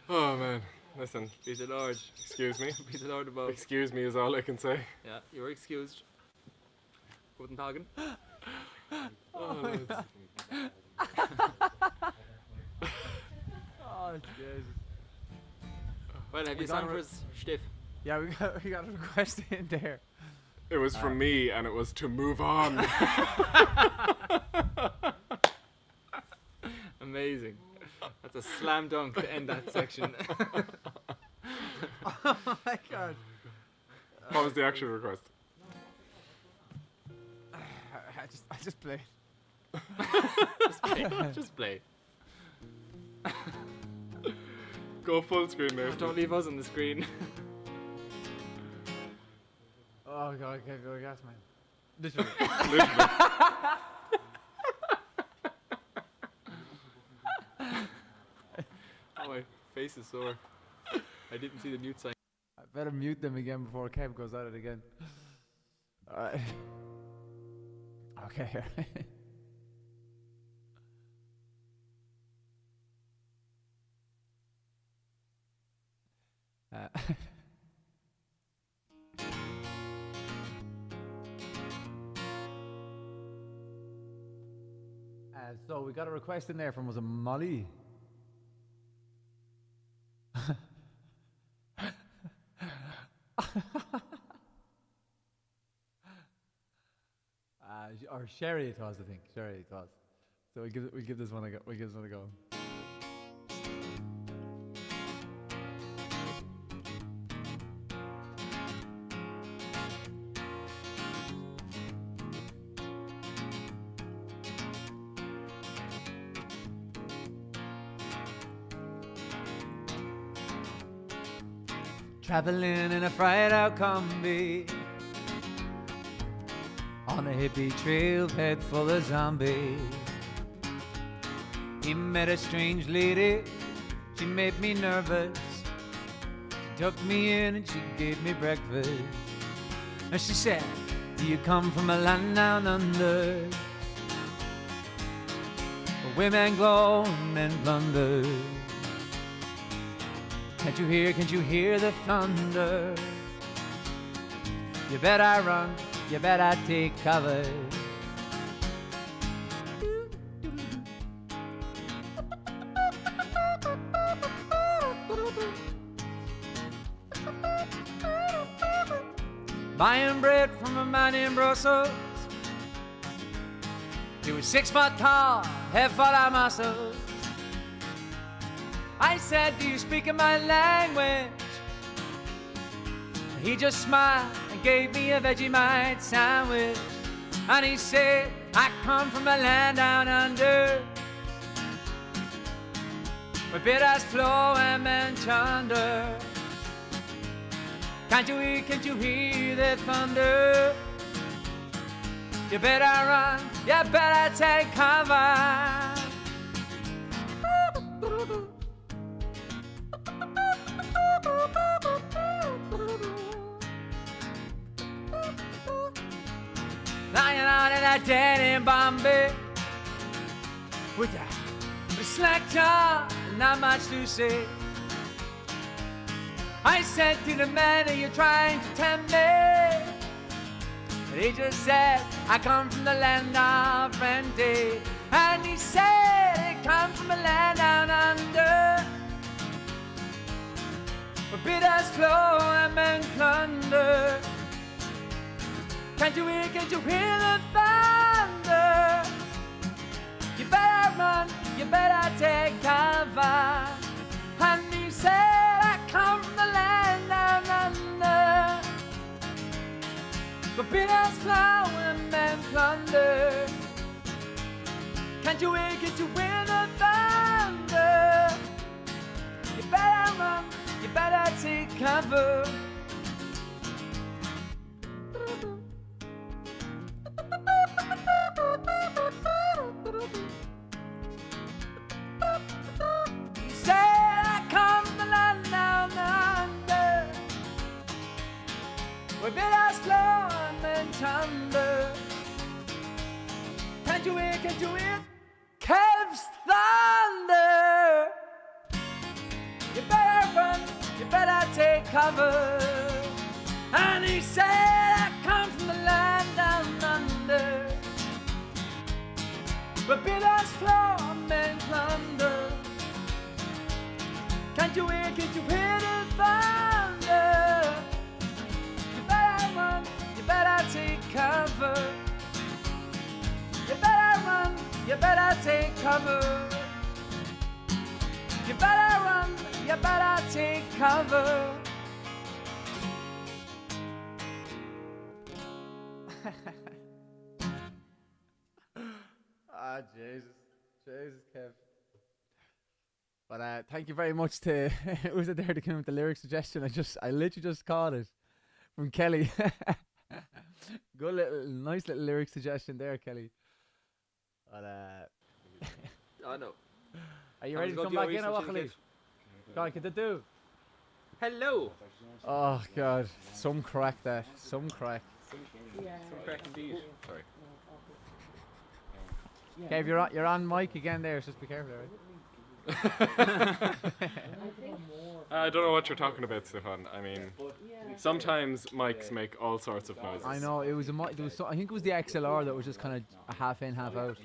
Oh man, listen, Be the Lord. excuse me. Be the Lord above. Excuse me is all I can say. Yeah, you're excused. Guten Tagen. Oh, Oh, Jesus. Well, have We you got sung a- for us, Stiff? Yeah, we got a request in there. it was from me, and it was to move on. Amazing. That's a slam dunk to end that section. Oh my God. What was the actual request? I just played. Just play. Just play. Go full screen now. Don't leave us on the screen. Oh God, okay, go gas, man. Literally. Literally. Oh, my face is sore. I didn't see the mute sign. I better mute them again before Kev goes at it again. Alright. Okay. So we got a request in there from, was it Molly? Or Sherry it was, I think. Sherry it was. So we give this one a go. We give this one a go. Traveling in a fried out combi on a hippie trailhead full of zombies. He met a strange lady, she made me nervous. She took me in and she gave me breakfast. And she said, do you come from a land down under, where women glow and men plunder? Can't you hear the thunder? You better run, you better take cover. Buying bread from a man in Brussels. He was 6 foot tall, head full of muscles. I said, do you speak in my language? He just smiled and gave me a Vegemite sandwich. And he said, I come from a land down under, where bitters flow and men chunder. Can't you hear the thunder? You better run, you better take cover. Lying out in that den in Bombay with a slack jaw and not much to say. I said to the man, are you trying to tempt me? But he just said, I come from the land of Rente. And he said, I come from a land down under, where bitters flow and men plunder. Can't you hear the thunder? You better run, you better take cover. And he said, I come from the land down under, us plow and men plunder. Can't you hear, get you in the thunder? You better run, you better take cover. You say I come from the land down under, where bidders flow and men thunder. Can't you hear Kev's thunder? You better run, you better take cover. And he said I come from the land down under, where bidders flow and men plunder. Can't you hear the thunder? You better run, you better take cover. You better run, you better take cover. You better run, you better take cover. Jesus, Kev. But thank you very much to who's it there to come with the lyric suggestion. I literally just caught it from Kelly. Good nice little lyric suggestion there, Kelly. But Oh no. are you ready to come back in or what, Khalid? Go on, can they do? Hello. Oh God, some crack that, some crack. Some crack indeed. Sorry. Kev, you're on mic again there. Just be careful, right? I don't know what you're talking about, Stefan. I mean, sometimes mics make all sorts of noises. I know it was I think it was the XLR that was just kind of a half in, half out.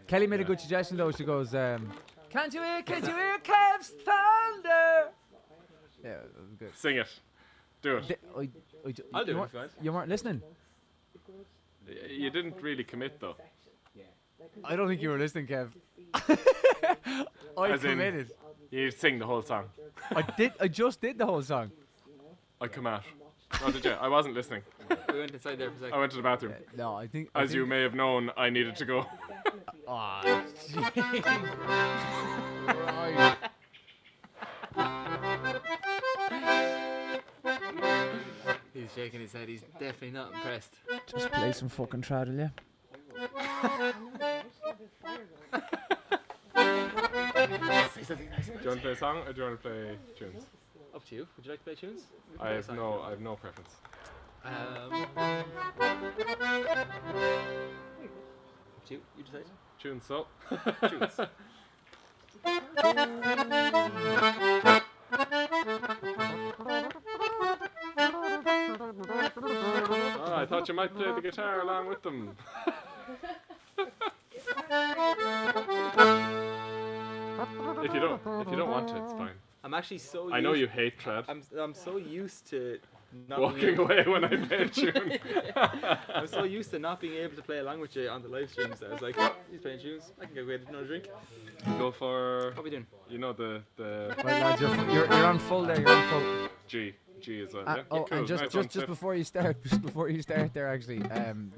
Kelly made a good suggestion though. She goes, "Can't you hear Kev's thunder?" Yeah, that was good. Sing it. Do it. I'll do it if you want. You weren't listening. You didn't really commit though. I don't think you were listening, Kev. I As in- committed. You sing the whole song. I just did the whole song. I come out. Oh, did you? I wasn't listening. We went inside there for a second. I went to the bathroom. No, I think. As you may have known, I needed to go. Ah, right. He's shaking his head. He's definitely not impressed. Just play some fucking Traddle, yeah. Say something nice. Do you want to play a song or do you want to play tunes? Up to you. Would you like to play tunes? We can I play a have song. no preference. Up to you. You decide. Tunes, so. Tunes. Oh, I thought you might play the guitar along with them. If you don't want to, it's fine. I'm actually so. I know you hate trad. I'm so used to not Walking being able, away when I play a tune. I'm so used to not being able to play along with you on the live streams that I was like, oh, he's playing tunes. I can go get another drink. Go for, What are we doing? you know, the Right, lads, you're on full there. You're on full. G as well. Oh, Yeah, cool. and Nice one, just Steph. before you start there, actually,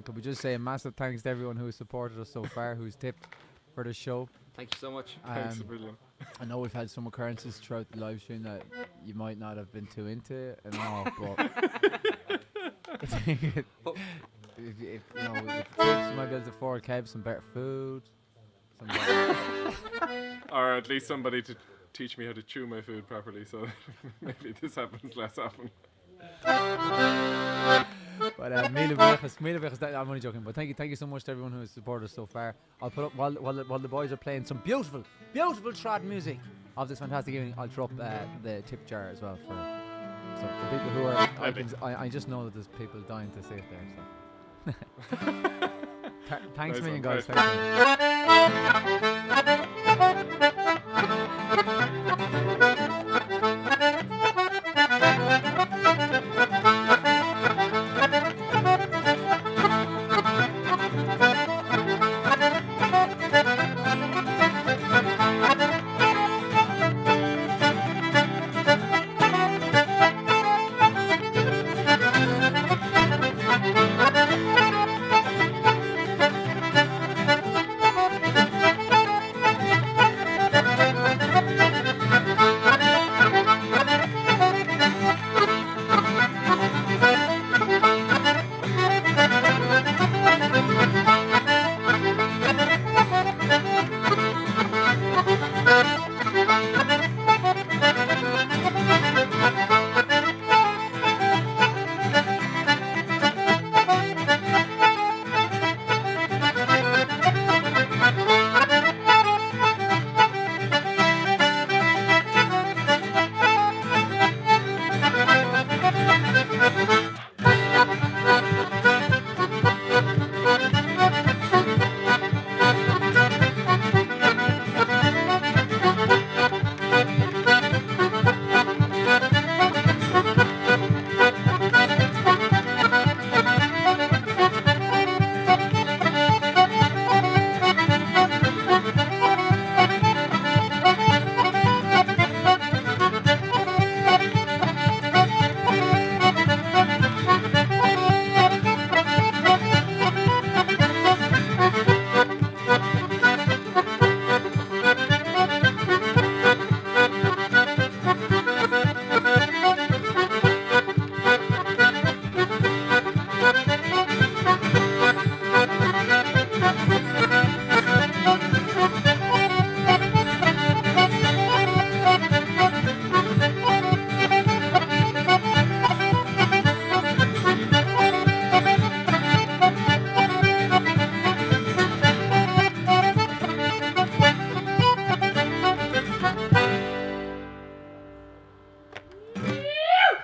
could we just say a massive thanks to everyone who has supported us so far, who's tipped for the show. Thank you so much. Thanks a Um, billion. I know we've had some occurrences throughout the live stream that you might not have been too into and all, but if you know, with the tips, you might be able to afford Kev some better food. Some better Or at least somebody to teach me how to chew my food properly, so maybe this happens less often. But Míle Buíochas, I'm only joking. But thank you so much to everyone who has supported us so far. I'll put up while the boys are playing some beautiful trad music of this fantastic evening. I'll throw up the tip jar as well for people who are. I just know that there's people dying to see it there. So thanks Nice a million, one, guys. nice Thank you.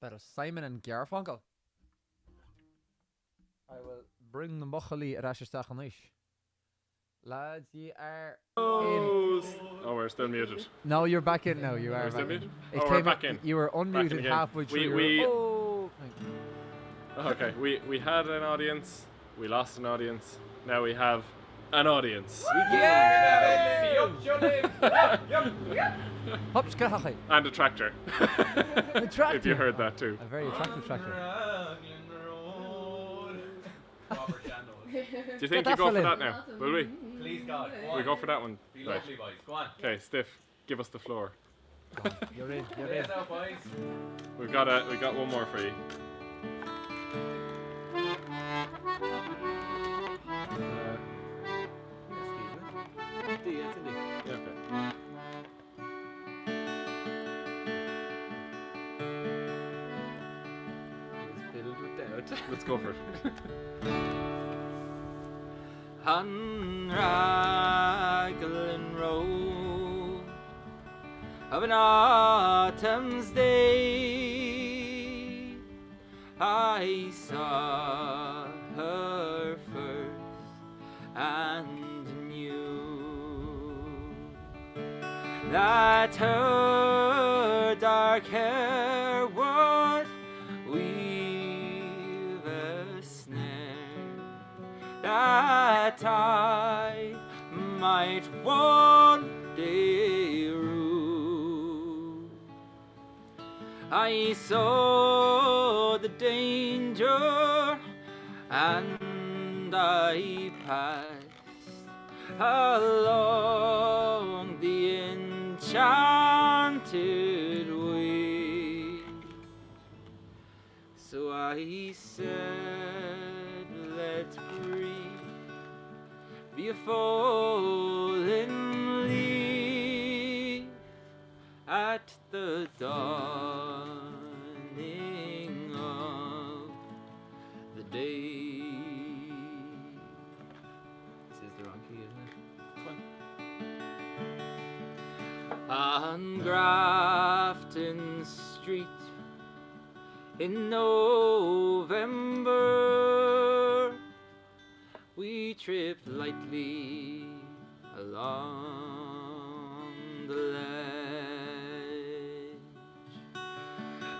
Better Simon and Garfunkel. I will bring the Mochali at Asherstach on Lads, you are in. Oh, we're still muted. No, you're back in now. You are We're still back in. muted? It Oh, we're came back in. in. You were Back in unmuted again. halfway through. Okay, we had an audience, we lost an audience, now we have an audience. Hops, get high. And a tractor. A tractor. If you heard that too. A very attractive tractor. Do you think Get you that go for fella that in. now? Will we? Please God, We go for that one. Be Right. lovely, boys. Go on. Okay, Stiff, give us the floor. You're in. You're in. Yes, out, boys. We got one more for you. Yeah, okay. Let's go for it. On Raglan Road of an autumn's day, I saw her first and knew that her dark hair would weave a snare that I might one day rue. I saw the danger and I passed along the enchanted way. So I said, let's breathe, be a fallen leaf at the dawning of the day. This is the wrong key, isn't it? On Grafton Street in November, we tripped lightly along the ledge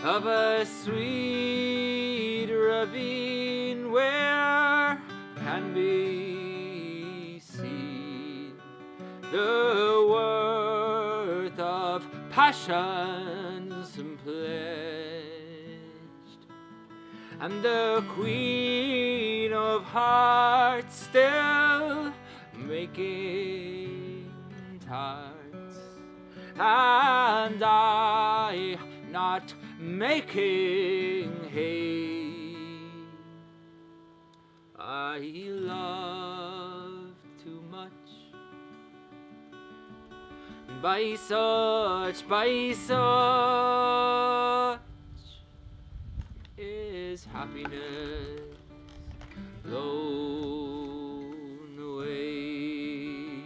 of a sweet ravine where can be seen the worth of passions pledged, and the Queen of Hearts still making tarts, and I not making hay. I love too much by such is happiness blown away.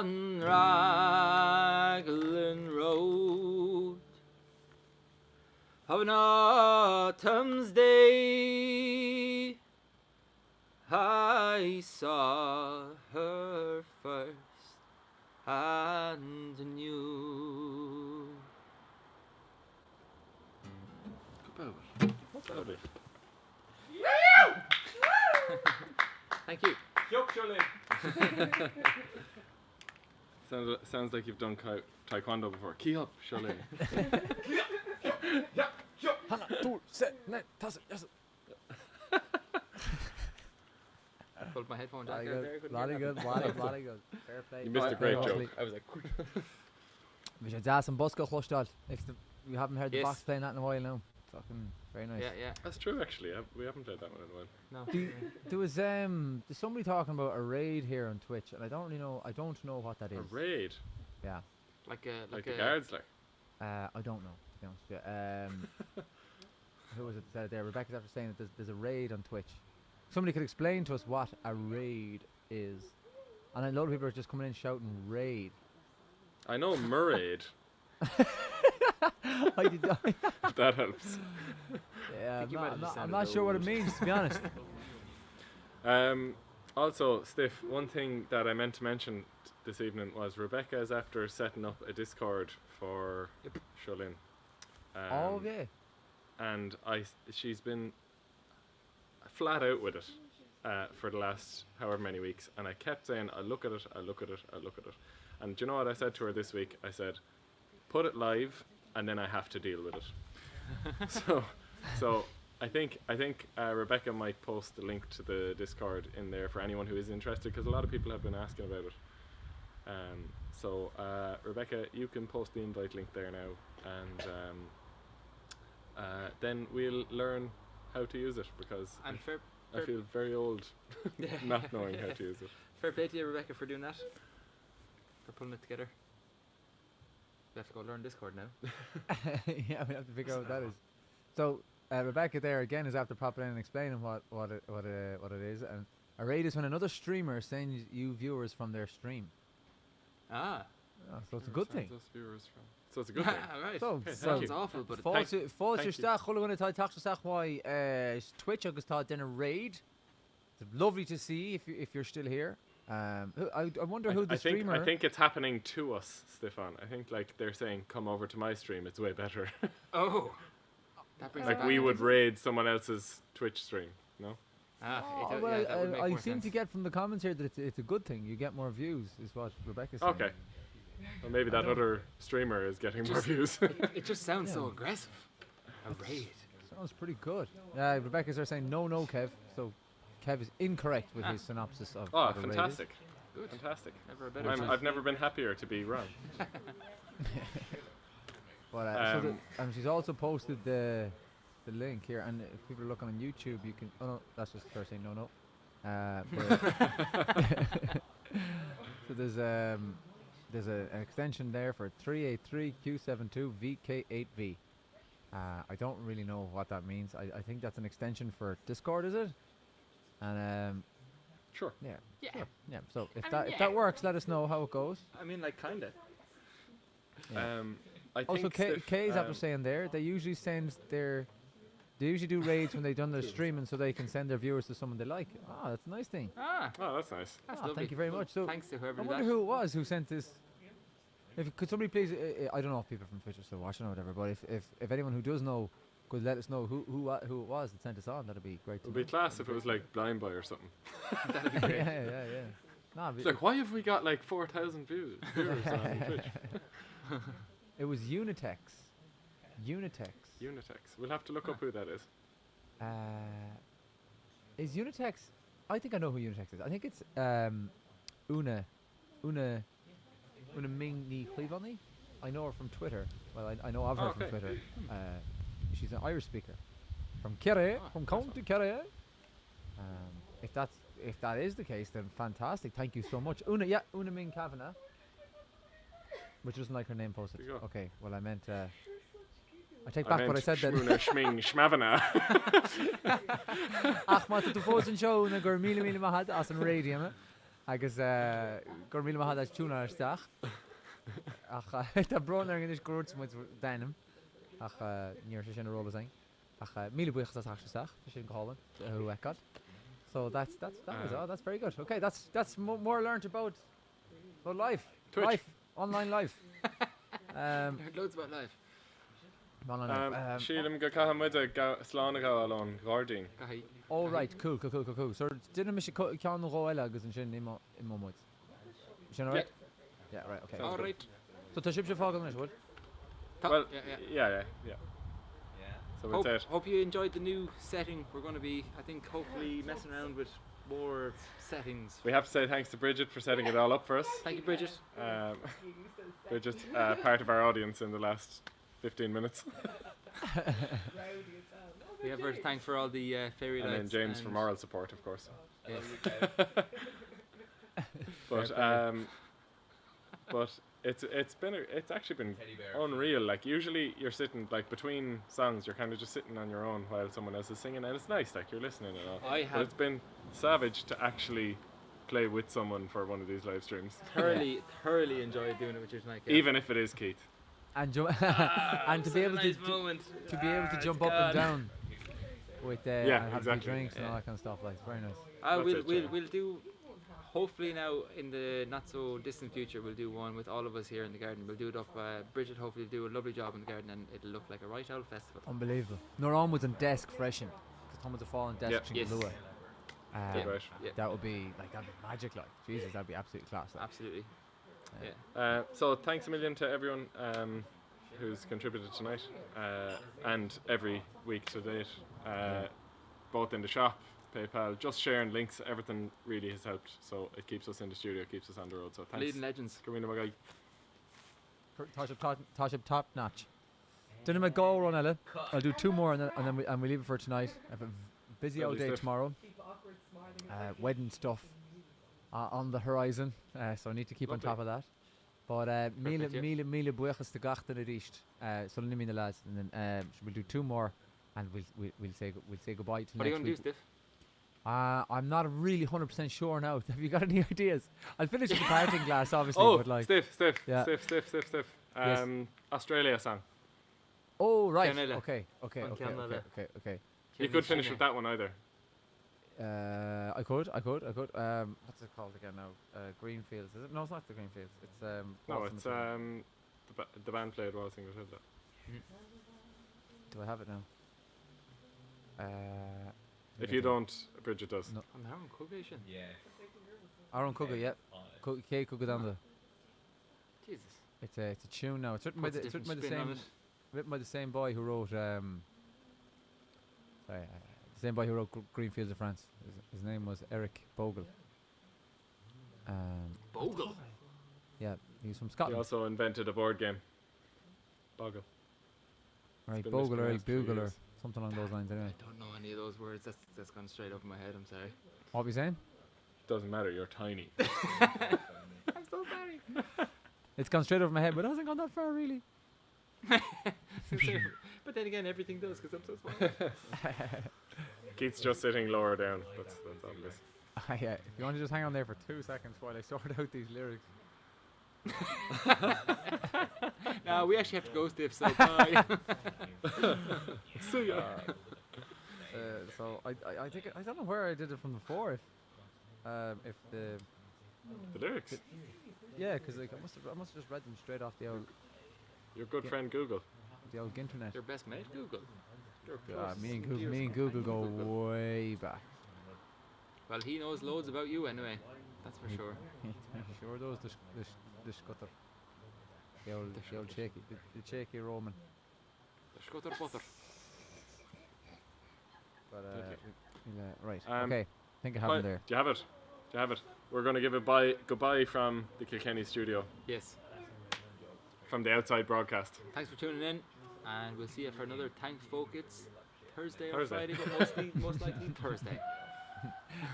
on Raglan Road of an autumn's day. I saw her first and knew. What's about it? Thank you. Sounds like you've done taekwondo before. Key up, Charlene. Pulled my headphone down Bloody there. good, Couldn't bloody hear good, nothing. bloody good. Fair play. You missed a great joke. I was like, We should ask some Busko Chlustad. We haven't heard the Yes. box playing that in a while now. Fucking very nice. yeah. That's true, actually. We haven't played that one in a while. No. There was there's somebody talking about a raid here on Twitch, and I don't know what that is. A raid, Yeah. Like like the guards, like. I don't know, to be honest with you. Who was it that said it there? Rebecca's after saying that there's a raid on Twitch. Somebody could explain to us what a raid is. And a lot of people are just coming in shouting raid. I know Murraid. I did not. If that helps. Yeah, think you might have just I'm sounded not sure what it old. means, to be honest. Also, Stiff, one thing that I meant to mention this evening was Rebecca is after setting up a Discord for Shullin. Oh, yeah. And she's been flat out with it for the last however many weeks, and I kept saying, I'll look at it. And do you know what I said to her this week? I said, put it live, and then I have to deal with it. so I think Rebecca might post the link to the Discord in there for anyone who is interested, because a lot of people have been asking about it. So Rebecca, you can post the invite link there now, and then we'll learn how to use it, because And I feel very old not knowing how to use it. fair play to you, Rebecca, for doing that. For pulling it together. We have to go learn Discord now. Yeah, we have to figure out what that is. So Rebecca there again is after popping in and explaining what it is. And a raid is when another streamer sends you viewers from their stream. Ah. Oh, so it's a good thing. So it's a good thing. Right. So, Okay, so thank you. Sounds awful, but Thank you. Fáilte isteach chula gona tá teachta isteach why Twitch agus tá den a raid. It's lovely to see if you're still here. I wonder who the streamer. I think it's happening to us, Stefan. I think like they're saying, come over to my stream. It's way better. oh. That brings it Like back. we would raid someone else's Twitch stream. No. Ah, Oh, it, well, yeah, that would make I more seem sense. to get from the comments here that it's a good thing. You get more views, is what Rebecca's saying. Okay. Well, maybe that other streamer is getting more views. It just sounds so Yeah. aggressive. A raid. Sounds pretty good. Rebecca's are saying no, Kev. So Kev is incorrect with his synopsis of Oh, what a raid is. fantastic. Good. Fantastic. Never a better choice. I've never been happier to be wrong. But and she's also posted the link here, and if people are looking on YouTube, you can. Oh no, that's just her saying no. So there's an extension there for 383Q72VK8V. I don't really know what that means. I think that's an extension for Discord, is it? And Sure. yeah, Yeah. sure, yeah. So if I that mean, if that works, let us know how it goes. I mean, like, kinda. Yeah. I Also, think Steph, Kay's after saying there, they usually do raids when they've done their streaming, so they can send their viewers to someone they like. Ah, that's a nice thing. Ah, Oh, that's nice. that's Ah, lovely. thank you very much. So Thanks to whoever I did wonder that. who it was who sent this. Could somebody please? I don't know if people from Twitch are still watching or whatever, but if anyone who does know could let us know who it was that sent us on, that'd be great. It would be class if it was like Blind Boy or something. That'd be yeah, great. yeah. Nah, It's like, why have we got like 4,000 viewers on Twitch? it was Unitex. Unitex. We'll have to look up who that is. Is Unitex? I think I know who Unitex is. I think it's Una Ming Ni Cleavani. I know her from Twitter. Well, I know of her from Okay. Twitter. She's an Irish speaker from Kerry, from County Kerry. If that is the case, then fantastic. Thank you so much, Una. Yeah, Una Ming Kavanagh. Which doesn't like her name posted. There you go. Okay, well I meant. I take back what I said then. Shmuna Shming Shmavana. Ach, maar tot de volgende show, na gur mille mahad as an radio, agus gur míle maithe túna isteach ach tá brnar in is grút mu danim ach níor sé sin rólas ein ach míle buchas a taach sin goálan who ecad. So that's that's very good. Okay, that's more learned about life. Twitch. Life, online life. Heard loads about life. Online life. Sílim go caitham muid a sláánna gáil Garding. Gahi. All right, cool. So didn't miss ceann róile agus an sin imó muid. Sin all right? Yeah, right, okay. All right. So tá sib sé fágan is wood. Well, yeah. yeah. So we'll say it. Hope you enjoyed the new setting. We're going to be, I think, hopefully messing around with more settings. We have to say thanks to Bridget for setting it all up for us. Thank you, Bridget. Bridget, part of our audience in the last 15 minutes. We have her to thank for all the fairy lights. And then James for moral support, of course. Yes. But it's actually been unreal. Like usually you're sitting like between songs, you're kind of just sitting on your own while someone else is singing, and it's nice, like you're listening and all. But it's been savage to actually play with someone for one of these live streams. Thoroughly enjoyed doing it with you tonight. Even if it is Keith. And and to be able to jump up and down with and have exactly. drinks and all that kind of stuff. Like it's very nice. We'll do. Hopefully now in the not so distant future we'll do one with all of us here in the garden. We'll do it up. Bridget hopefully will do a lovely job in the garden and it'll look like a right old festival. Unbelievable. Nor on with a desk freshen. Because Tom with the fallen desk in the lower. That would be that'd be magic. Like Jesus, that'd be absolutely class. Like. Absolutely. So thanks a million to everyone who's contributed tonight and every week to date, both in the shop, PayPal, just sharing links, everything really has helped. So it keeps us in the studio, keeps us on the road. So thanks. Leading legends. Karina Magai. Tasha top notch. Didn't I go run Ella? I'll do two more and then we leave it for tonight. I have a busy old day tomorrow. Wedding stuff on the horizon, so I need to keep on top of that. But mille buchas to gachten a richt. So let me the lads, and then we'll do two more, and we'll say goodbye to what are you next gonna week. do, Stiff? I'm not really 100% sure now. Have you got any ideas? I'll finish with the parting glass, obviously. Oh, but like Stiff. Yes. Australia song. Oh right. Canada. Okay. You could finish with that one either. I could. What's it called again now? Greenfields. Is it? No, it's not the Greenfields. It's No, it's the band played Waltzing Matilda. Do I have it now? If you don't, Bridget does. No. I'm Aaron Cogation. Yeah. Aaron Cooker, yeah. Kay Cooker down the. Jesus. It's a tune now. It's written by Puts a the different spin on same. it. Written by the same boy who wrote. The same boy who wrote Greenfields of France. His name was Eric Bogle. Bogle. Yeah, he's from He Scotland. also invented a board game. Boggle. Right, been Bogle or mispronounced for Bugle or years. something along those lines. Anyway, I don't know any of those words. That's gone straight over my head. I'm sorry. what were you saying? Doesn't matter, you're tiny. I'm so sorry. It's gone straight over my head, but it hasn't gone that far really. But then again, everything does because I'm so small. Keith's just sitting lower down. That's obvious. Yeah, if you want to just hang on there for 2 seconds while I sort out these lyrics. No, we actually have to go, Stiff. So bye. See ya. So I think I don't know where I did it from before. If the The lyrics. yeah, because like I must have just read them straight off the old Your good friend Google. internet. Your best mate, Google. Me and Google go way back. Well, he knows loads about you anyway. That's for sure. Sure those the scutter. The old shaky Roman. The Scutter Butter. But Okay. right. Um, Okay. I think I have them there. Do you have it? We're going to give a goodbye from the Kilkenny studio, Yes. from the outside broadcast. Thanks for tuning in, and we'll see you for another Thanks Folk. It's Thursday or Thursday. Friday, but most likely Thursday.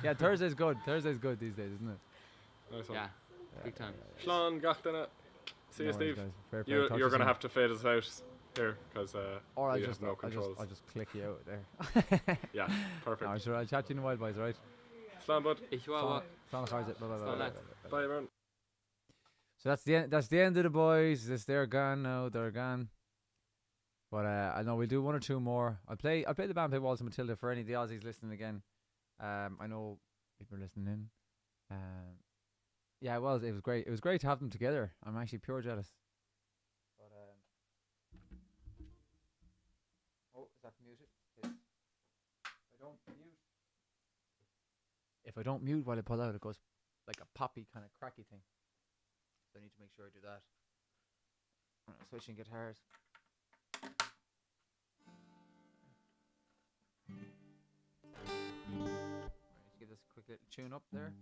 Yeah, Thursday's good. Thursday's good these days, isn't it? Nice one. Yeah, big time. Slán Gachtana. See you, No worries, Steve. guys. Fair play. You're Talk going to soon. have to fade us out here because Or we have no controls. I'll just click you out there. Yeah, perfect. No, sure, I'll chat to you in a while, boys, alright? Slán, bud. Ich war Slán Chairde. Slán. Bye, everyone. So that's the end of the boys. They're gone now. They're gone. But I know we'll do one or two more. I'll play the band play Waltz and Matilda for any of the Aussies listening again. I know people are listening in. Yeah, it was great. It was great to have them together. I'm actually pure jealous. But oh, is that muted? If I don't mute while I pull out, it goes like a poppy kind of cracky thing. So I need to make sure I do that. Switching guitars. Let's give this a quick little tune up there.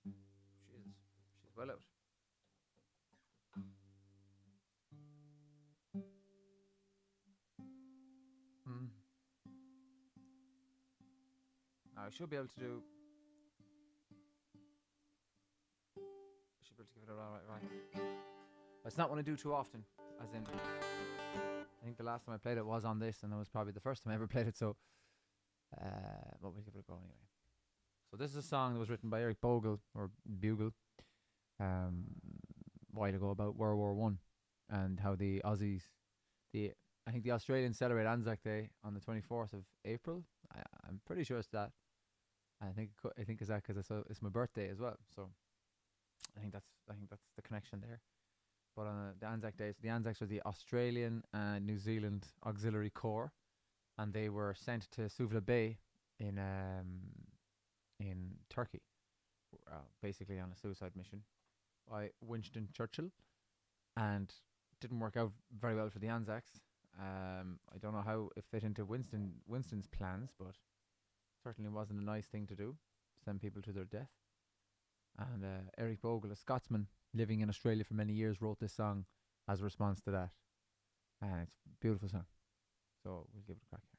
She's well out. Now I should be able to do. To give it a right. It's not one I do too often, as in I think the last time I played it was on this, and that was probably the first time I ever played it, so but we'll give it a go anyway. So this is a song that was written by Eric Bogle, or Bugle, a while ago, about World War One, and how the Aussies, I think the Australians celebrate Anzac Day on the 24th of April. I'm pretty sure it's that. I think it's that because it's my birthday as well, so I think that's the connection there. But on the Anzac Day, so the Anzacs were the Australian and New Zealand Auxiliary Corps, and they were sent to Suvla Bay in Turkey, basically on a suicide mission by Winston Churchill, and didn't work out very well for the Anzacs. I don't know how it fit into Winston's plans, but certainly wasn't a nice thing to do, send people to their death. And Eric Bogle, a Scotsman living in Australia for many years, wrote this song as a response to that. And it's a beautiful song. So we'll give it a crack here.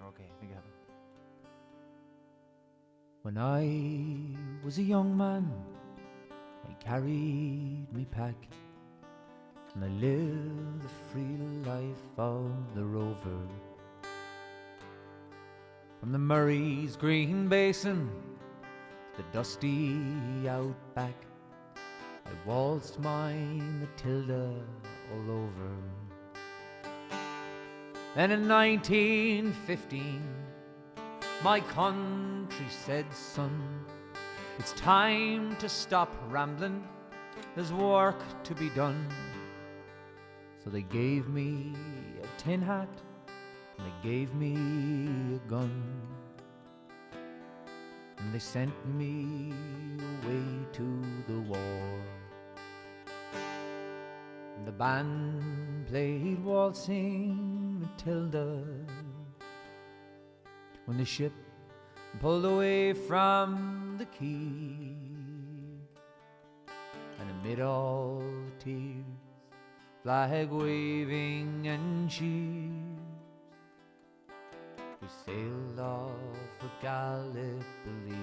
Okay, I think I have it. When I was a young man, I carried me pack, and I lived the free life of the rover. From the Murray's green basin to the dusty outback, I waltzed my Matilda all over. Then in 1915, my country said, son, it's time to stop rambling, there's work to be done. So they gave me a tin hat, and they gave me a gun, and they sent me away to the war. And the band played Waltzing Matilda when the ship pulled away from the quay, and amid all the tears, flag waving and cheers, we sailed off for Gallipoli.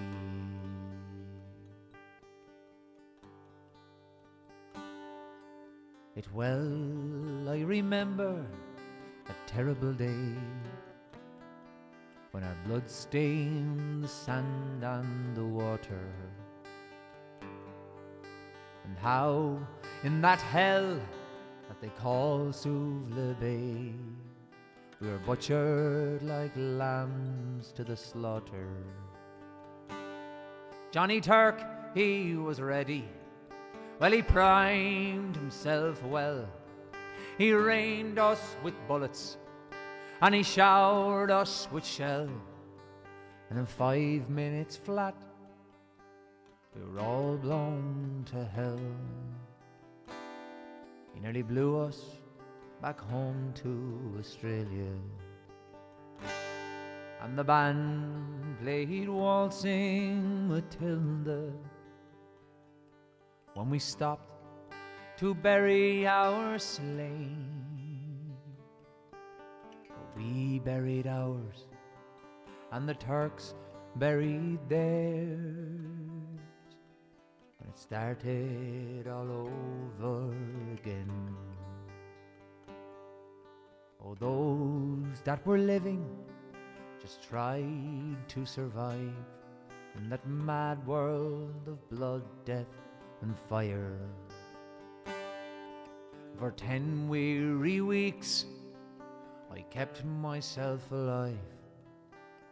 It well I remember a terrible day when our blood stained the sand and the water, and how in that hell that they call Suvla Bay we were butchered like lambs to the slaughter. Johnny Turk, he was ready Well, he primed himself well. He rained us with bullets, and he showered us with shell. And in 5 minutes flat, we were all blown to hell. He nearly blew us back home to Australia. And the band played Waltzing Matilda when we stopped to bury our slain. We buried ours, and the Turks buried theirs, and it started all over again. Oh, those that were living just tried to survive in that mad world of blood, death and fire. For 10 weary weeks I kept myself alive,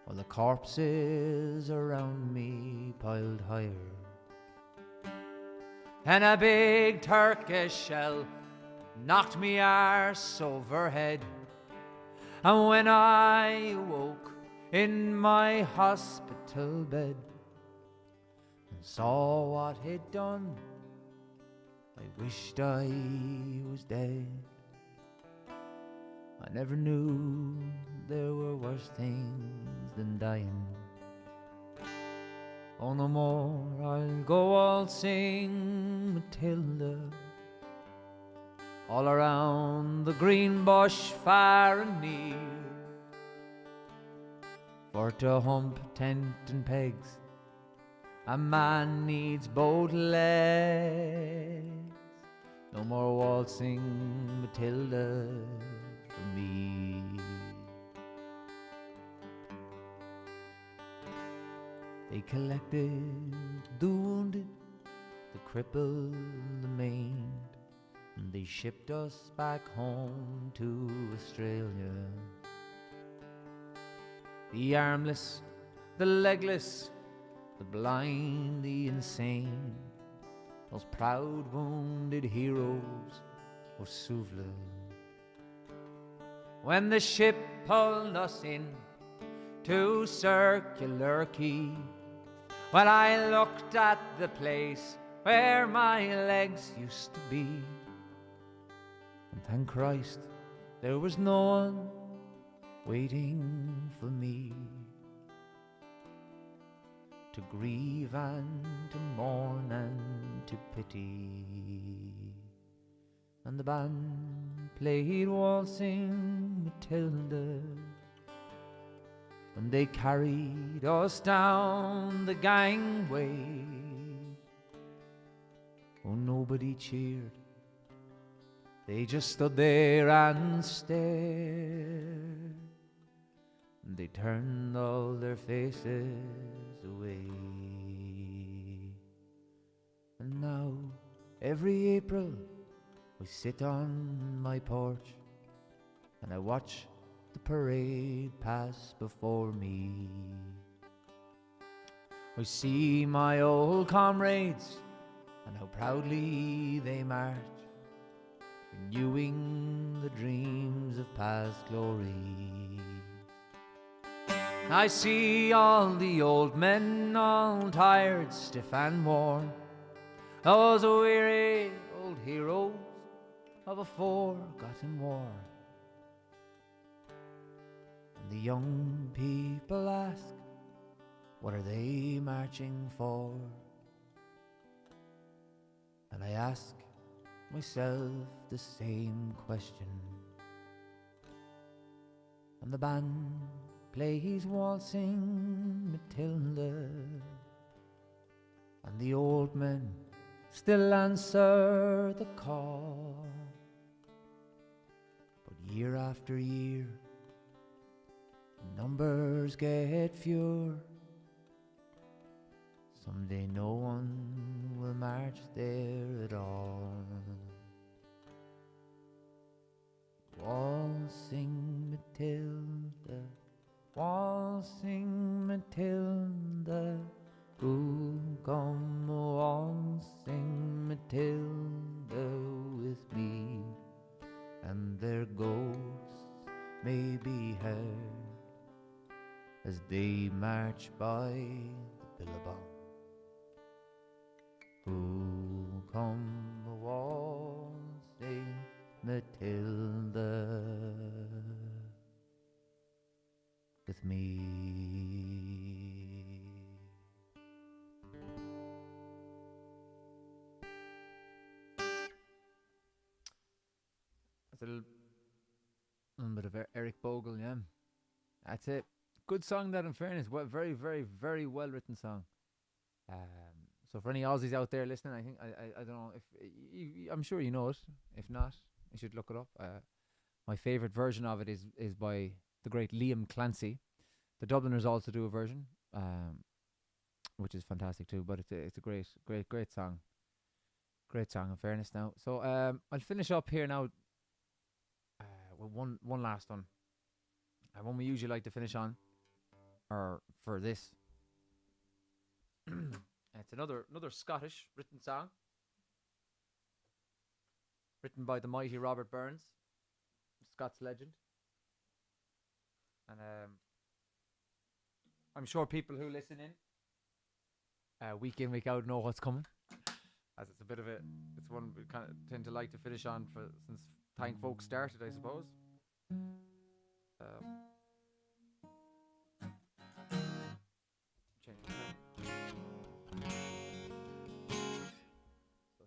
while the corpses around me piled higher. And a big Turkish shell knocked me arse overhead, and when I awoke in my hospital bed and saw what he'd done, I wished I was dead. I never knew there were worse things than dying. Oh, no more I'll go waltzing Matilda all around the green bush far and near. For to hump tent and pegs a man needs both legs. No more waltzing Matilda for me. They collected the wounded, the crippled, the maimed, and they shipped us back home to Australia. The armless, the legless, the blind, the insane, those proud wounded heroes of Suvla. When the ship pulled us in to Circular Quay, well, I looked at the place where my legs used to be, and thank Christ there was no one waiting for me to grieve and to mourn and to pity. And the band played Waltzing Matilda when they carried us down the gangway. Oh, nobody cheered, they just stood there and stared, and they turned all their faces away. And now every April I sit on my porch and I watch the parade pass before me. I see my old comrades and how proudly they march, renewing the dreams of past glory. I see all the old men, all tired, stiff and worn, those weary old heroes of a forgotten war. And the young people ask, what are they marching for? And I ask myself the same question. And the band plays Waltzing Matilda, and the old men still answer the call. But year after year, numbers get fewer. Someday no one will march there at all. Waltzing Matilda, waltzing Matilda, ooh, come waltzing Matilda. may be heard as they march by the billabong. Who come waltzing Matilda with me? That's a little bit of Eric Bogle, yeah. That's it. Good song, that, in fairness. Very, very, very well written song. So for any Aussies out there listening, I think I don't know if I'm sure you know it. If not, you should look it up. My favourite version of it is by the great Liam Clancy. The Dubliners also do a version, which is fantastic too. But it's a great song. Great song, in fairness. Now, so I'll finish up here now. With one last one. One we usually like to finish on, or for this. It's another Scottish written song, written by the mighty Robert Burns, Scots legend. And I'm sure people who listen in, week in, week out, know what's coming, as it's one we kind of tend to like to finish on since Thank Folk started, I suppose.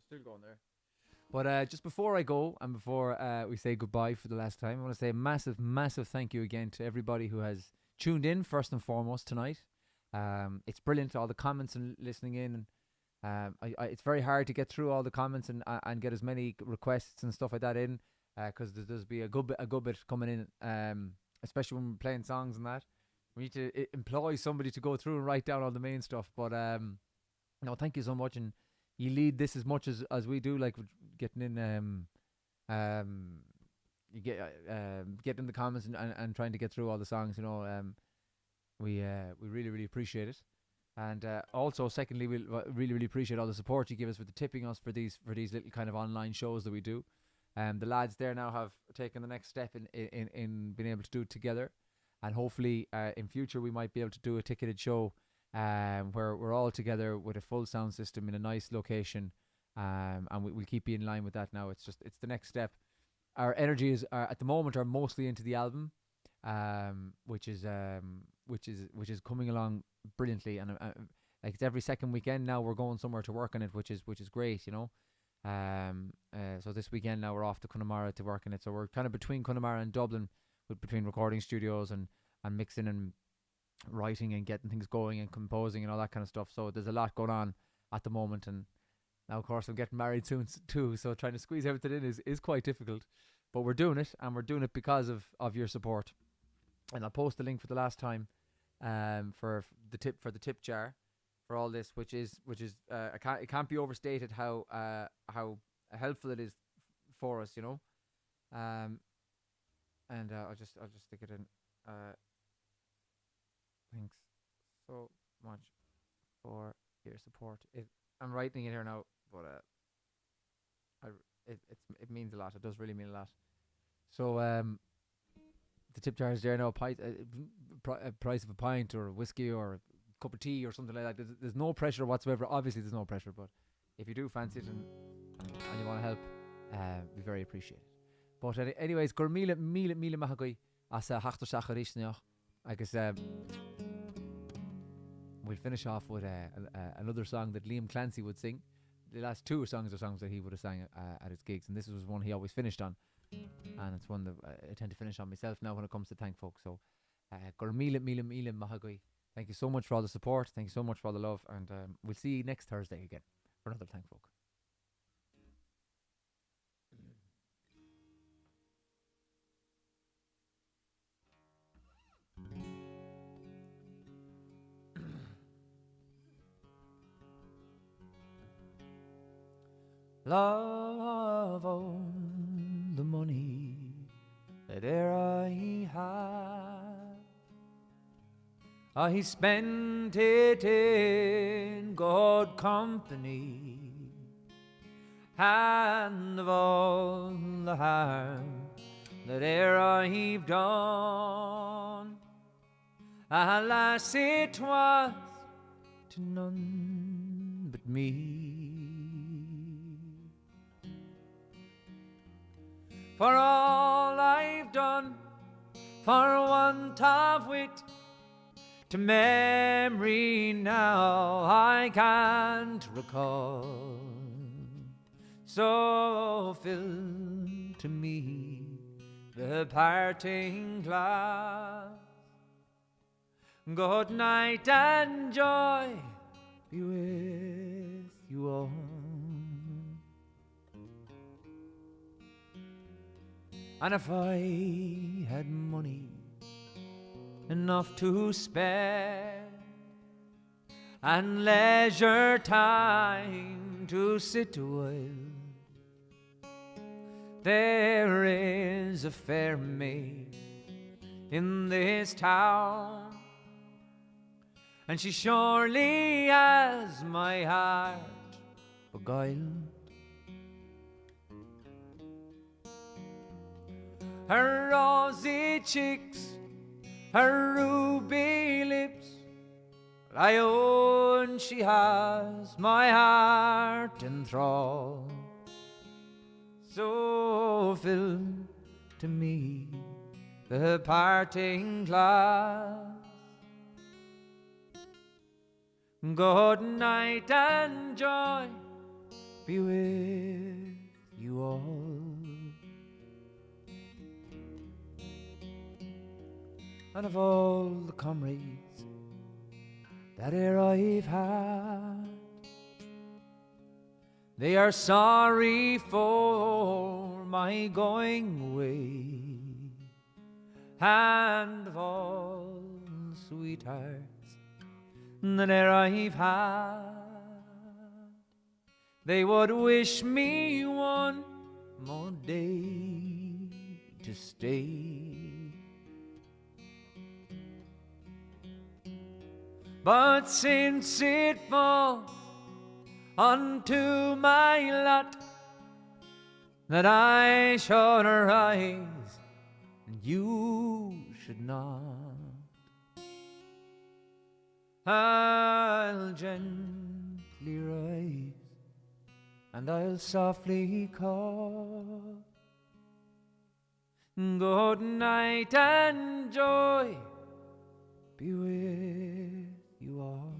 Still going there. But just before I go, and before we say goodbye for the last time, I want to say a massive, massive thank you again to everybody who has tuned in, first and foremost, tonight. It's brilliant, all the comments and listening in. And it's very hard to get through all the comments and get as many requests and stuff like that in, because there's be a good bit coming in, especially when we're playing songs and that. We need to employ somebody to go through and write down all the main stuff. But no, thank you so much. And you lead this as much as we do, like getting in, you get in the comments and trying to get through all the songs. You know, we really, really appreciate it. And also, secondly, we really, really appreciate all the support you give us for the tipping us for these little kind of online shows that we do. The lads there now have taken the next step in being able to do it together, and hopefully in future we might be able to do a ticketed show. Where we're all together with a full sound system in a nice location, and we'll keep you in line with that. Now it's the next step. Our energies at the moment are mostly into the album, which is coming along brilliantly, and like it's every second weekend now we're going somewhere to work on it, which is great, you know. So this weekend now we're off to Connemara to work on it. So we're kind of between Connemara and Dublin, between recording studios and mixing and writing and getting things going and composing and all that kind of stuff. So there's a lot going on at the moment, and now of course I'm getting married soon too, so trying to squeeze everything in is quite difficult, but we're doing it, and we're doing it because of your support. And I'll post the link for the last time for the tip jar for all this, which is it can't be overstated how helpful it is for us, you know. And I'll just stick it in. Thanks so much for your support. I'm writing it here now, but it means a lot. It does really mean a lot. So the tip jar is there now. A price of a pint or a whiskey or a cup of tea or something like that. There's no pressure whatsoever. Obviously, there's no pressure, but if you do fancy it and you want to help, be very appreciated. But anyways, gur míle mahagui as a hachtar sacharisneach. I guess we'll finish off with another song that Liam Clancy would sing. The last two songs are songs that he would have sang at his gigs, and this was one he always finished on, and it's one that I tend to finish on myself now when it comes to Thank Folk. So gur míle mahagui. Thank you so much for all the support. Thank you so much for all the love, and we'll see you next Thursday again for another Thank Folk. Love all the money that e'er I have, I spent it in good company, and of all the harm that e'er I've done. Alas, it was to none but me. For all I've done, for want of wit, to memory now I can't recall. So fill to me the parting glass. Good night and joy be with you all. And if I had money enough to spare, and leisure time to sit a while, there is a fair maid in this town, and she surely has my heart beguiled. Her rosy cheeks, her ruby lips, I own she has my heart in thrall. So fill to me the parting glass. Good night and joy be with you all. And of all the comrades that e'er I've had, they are sorry for my going away. And of all the sweethearts that e'er I've had, they would wish me one more day to stay. But since it falls unto my lot that I should arise and you should not, I'll gently rise and I'll softly call. Good night and joy be with you all.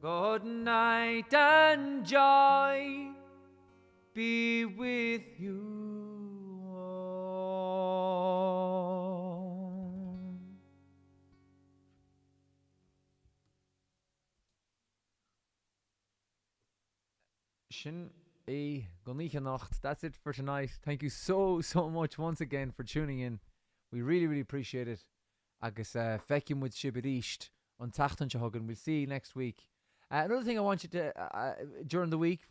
Good night and joy be with you all. Shin e Gonnicha Nacht. That's it for tonight. Thank you so much once again for tuning in. We really appreciate it. Agus fecim with Shibirisht on Tachtan Shahogan. We'll see you next week. Another thing I want you to, during the week,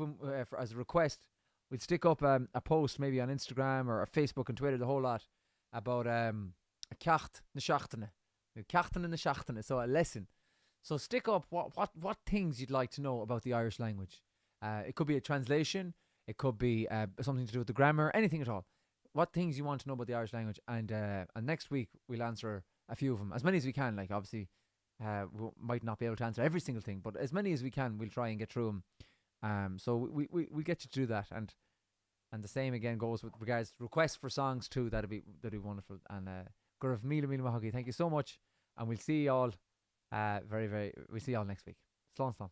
as a request, we'll stick up a post maybe on Instagram or Facebook and Twitter, the whole lot, about a ceacht na seachtaine. Ceachtain na seachtaine, so a lesson. So stick up what things you'd like to know about the Irish language. It could be a translation, it could be something to do with the grammar, anything at all. What things you want to know about the Irish language, and next week we'll answer a few of them, as many as we can. Like, obviously, we might not be able to answer every single thing, but as many as we can, we'll try and get through them. So we get you to do that, and the same again goes with regards to requests for songs too. That'd be wonderful. And Gurav Mila Mahagi, thank you so much, and we'll see you all we'll see you all next week. Slán.